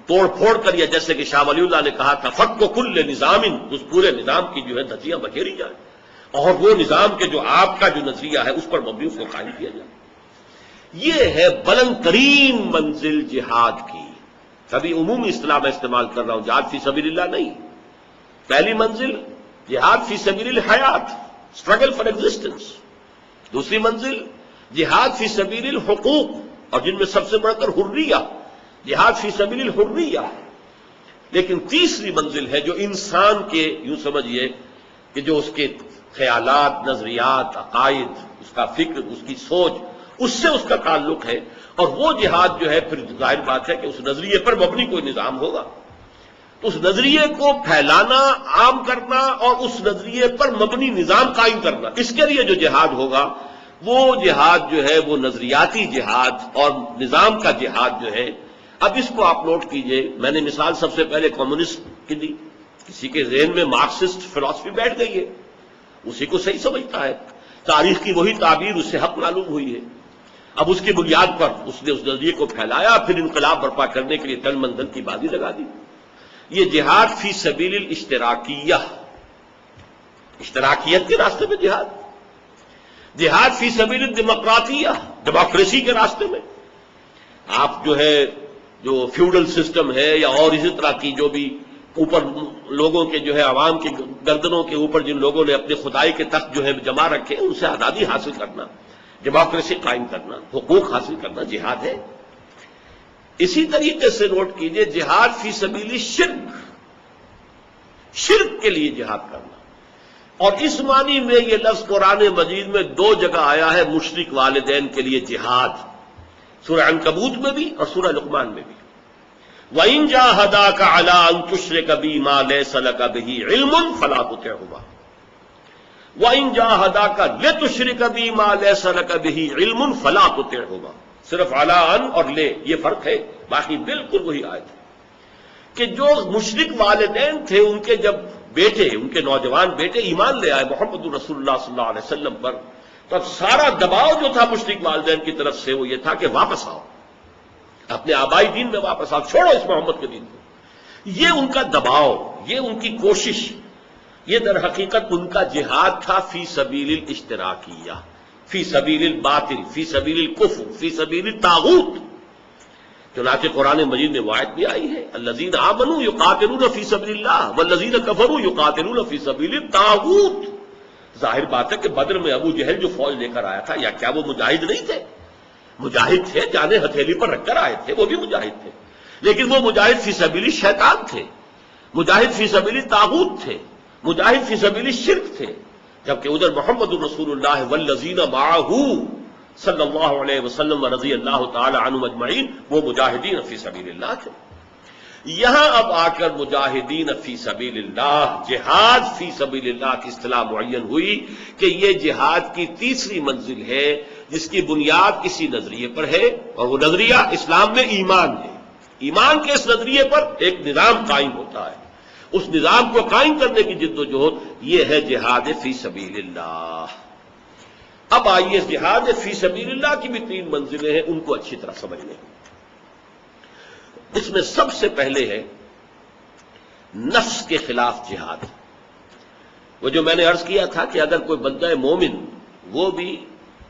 توڑ پھوڑ کر، یا جیسے کہ شاہ ولی اللہ نے کہا تھا فک کل نظام، اس پورے نظام کی جو ہے دھجیاں بکھیری جائے، اور وہ نظام کے جو آپ کا جو نظریہ ہے اس پر مبنی اس کو قائم کیا جائے۔ یہ ہے بلند ترین منزل جہاد کی۔ کبھی عمومی اصطلاح میں استعمال کر رہا ہوں، جہاد فی سبیل اللہ نہیں۔ پہلی منزل جہاد فی سبیل الحیات، اسٹرگل فار ایگزسٹنس۔ دوسری منزل جہاد فی سبیل الحقوق، اور جن میں سب سے بڑھ کر حریہ، جہاد فی سبیل الحریہ۔ لیکن تیسری منزل ہے جو انسان کے، یوں سمجھیے کہ جو اس کے خیالات، نظریات، عقائد، اس کا فکر، اس کی سوچ، اس سے اس کا تعلق ہے، اور وہ جہاد جو ہے پھر ظاہر بات ہے کہ اس نظریے پر مبنی کوئی نظام ہوگا، تو اس نظریے کو پھیلانا، عام کرنا، اور اس نظریے پر مبنی نظام قائم کرنا، اس کے لیے جو جہاد ہوگا وہ جہاد جو ہے وہ نظریاتی جہاد اور نظام کا جہاد جو ہے۔ اب اس کو آپ نوٹ کیجئے، میں نے مثال سب سے پہلے کمیونسٹ کی دی۔ کسی کے ذہن میں مارکسسٹ فلسفی بیٹھ گئی ہے، اسی کو صحیح سمجھتا ہے، تاریخ کی وہی تعبیر اس سے حق معلوم ہوئی ہے۔ اب اس کی بنیاد پر اس نے اس نظریے کو پھیلایا، پھر انقلاب برپا کرنے کے لیے تن من دھن کی بازی لگا دی۔ یہ جہاد فی سبیل الاشتراکیہ، اشتراکیت کے راستے میں جہاد، جہاد فی سبیل الڈیموکراطیہ، ڈیموکریسی کے راستے میں۔ آپ جو ہے جو فیوڈل سسٹم ہے یا اور اسی طرح کی جو بھی اوپر لوگوں کے جو ہے عوام کے گردنوں کے اوپر جن لوگوں نے اپنے خدائی کے تخت جو ہے جمع رکھے، ان سے آزادی حاصل کرنا، ڈیموکریسی قائم کرنا، حقوق حاصل کرنا جہاد ہے۔ اسی طریقے سے نوٹ کیجئے جہاد فی سبیل الشرک، شرک کے لیے جہاد کرنا، اور اس معنی میں یہ لفظ قرآن مجید میں 2 جگہ آیا ہے، مشرک والدین کے لیے جہاد، سورہ عنکبوت میں بھی اور سورہ لقمان میں بھی۔ وَإِن جَاهَدَاكَ عَلَىٰ أَن تُشْرِكَ بِي مَا لَيْسَ لَكَ بِهِ عِلْمٌ فَلَا تُطِعْهُمَا وَإِن جَاهَدَاكَ لِتُشْرِكَ بِي مَا لَيْسَ لَكَ بِهِ عِلْمٌ فَلَا تُطِعْهُمَا۔ صرف عَلَىٰ أَن اور لے یہ فرق ہے، باقی بالکل وہی آیت ہے کہ جو مشرک والدین تھے ان کے جب بیٹے، ان کے نوجوان بیٹے ایمان لے آئے محمد رسول اللہ صلی اللہ علیہ وسلم پر، تو اب سارا دباؤ جو تھا مشرک والدین کی طرف سے وہ یہ تھا کہ واپس آؤ، اپنے آبائی دین میں واپس آؤ، چھوڑو اس محمد کے دین کو۔ یہ ان کا دباؤ، یہ ان کی کوشش، یہ در حقیقت ان کا جہاد تھا فی سبیل الاشتراکیہ، فی سبیل الباطل، فی سبیل الکفر، فی سبیل الطاغوت۔ چنانچہ قرآن مجید میں وہ آیت بھی آئی ہے، الذین آمنوا یقاتلون فی سبیل اللہ والذین کفروا یقاتلون فی سبیل الطاغوت۔ ظاہر بات ہے کہ بدر میں ابو جہل جو فوج لے کر آیا تھا، یا کیا وہ مجاہد نہیں تھے؟ مجاہد تھے، جانیں ہتھیلی پر رکھ کر آئے تھے، وہ بھی مجاہد تھے، لیکن وہ مجاہد فی سبیل شیطان تھے، مجاہد فی سبیل طاغوت تھے، مجاہد فی سبیل شرک تھے، جبکہ ادھر محمد رسول اللہ والذین معہ صلی اللہ علیہ وسلم ورضی اللہ تعالی عنہم اجمعین وہ مجاہدین فی سبیل اللہ تھے۔ یہاں اب آ کر مجاہدین فی سبیل اللہ، جہاد فی سبیل اللہ کی اصطلاح معین ہوئی کہ یہ جہاد کی تیسری منزل ہے جس کی بنیاد کسی نظریے پر ہے، اور وہ نظریہ اسلام میں ایمان ہے۔ ایمان کے اس نظریے پر ایک نظام قائم ہوتا ہے، اس نظام کو قائم کرنے کی جد و جہد یہ ہے جہاد فی سبیل اللہ۔ اب آئیے جہاد فی سبیل اللہ کی بھی 3 منزلیں ہیں، ان کو اچھی طرح سمجھ لیں۔ اس میں سب سے پہلے ہے نفس کے خلاف جہاد۔ وہ جو میں نے عرض کیا تھا کہ اگر کوئی بندہ مومن وہ بھی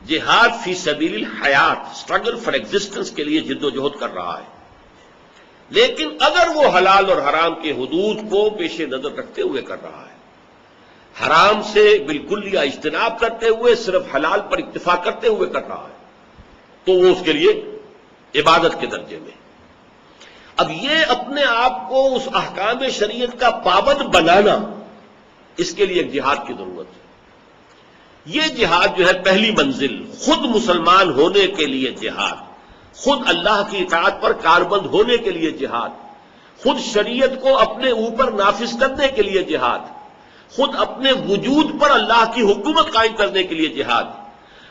جہاد فی سبیل الحیات، اسٹرگل فار ایگزسٹنس کے لیے جد و جہد کر رہا ہے، لیکن اگر وہ حلال اور حرام کے حدود کو پیش نظر رکھتے ہوئے کر رہا ہے، حرام سے بالکل یا اجتناب کرتے ہوئے صرف حلال پر اکتفا کرتے ہوئے کر رہا ہے، تو وہ اس کے لیے عبادت کے درجے میں. اب یہ اپنے آپ کو اس احکام شریعت کا پابند بنانا، اس کے لیے ایک جہاد کی ضرورت ہے. یہ جہاد جو ہے پہلی منزل، خود مسلمان ہونے کے لیے جہاد، خود اللہ کی اطاعت پر کاربند ہونے کے لیے جہاد، خود شریعت کو اپنے اوپر نافذ کرنے کے لیے جہاد، خود اپنے وجود پر اللہ کی حکومت قائم کرنے کے لیے جہاد،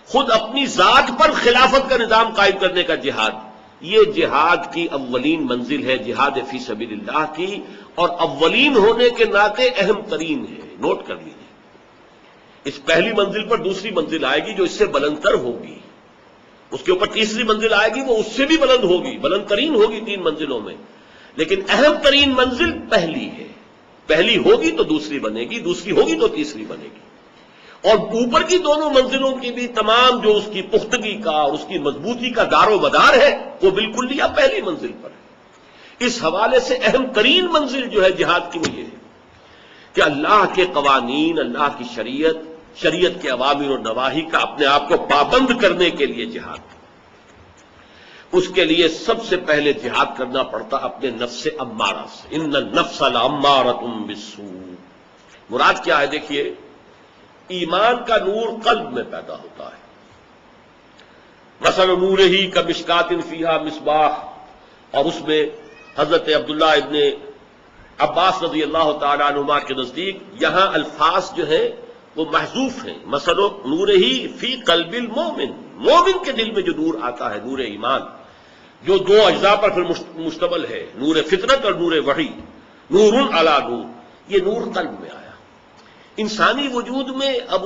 خود اپنی ذات پر خلافت کا نظام قائم کرنے کا جہاد. یہ جہاد کی اولین منزل ہے، جہاد فی سبیل اللہ کی، اور اولین ہونے کے ناطے اہم ترین ہے. نوٹ کر لیجیے، اس پہلی منزل پر دوسری منزل آئے گی جو اس سے بلندتر ہوگی، اس کے اوپر تیسری منزل آئے گی وہ اس سے بھی بلند ہوگی، بلند ترین ہوگی 3 منزلوں میں، لیکن اہم ترین منزل پہلی ہے. پہلی ہوگی تو دوسری بنے گی، دوسری ہوگی تو تیسری بنے گی، اور اوپر کی دونوں منزلوں کی بھی تمام جو اس کی پختگی کا اور اس کی مضبوطی کا دار و مدار ہے وہ بالکل لیا پہلی منزل پر ہے. اس حوالے سے اہم ترین منزل جو ہے جہاد کی وہ یہ ہے کہ اللہ کے قوانین، اللہ کی شریعت کے اوامر و نواہی کا اپنے آپ کو پابند کرنے کے لیے جہاد. اس کے لیے سب سے پہلے جہاد کرنا پڑتا اپنے نفس امارہ سے. ان النفس لامارۃ بالسوء. مراد کیا ہے؟ دیکھیے، ایمان کا نور قلب میں پیدا ہوتا ہے. مثل نورہ کمشکاۃ فیہا مصباح، اور اس میں حضرت عبداللہ ابن عباس رضی اللہ تعالی عنہما کے نزدیک یہاں الفاظ جو ہیں وہ محذوف ہیں. مثل نورہ فی قلب المومن، مومن کے دل میں جو نور آتا ہے، نور ایمان، جو 2 اجزاء پر پھر مشتمل ہے، نور فطرت اور نور وحی، نور علی نور. یہ نور قلب میں آیا. انسانی وجود میں اب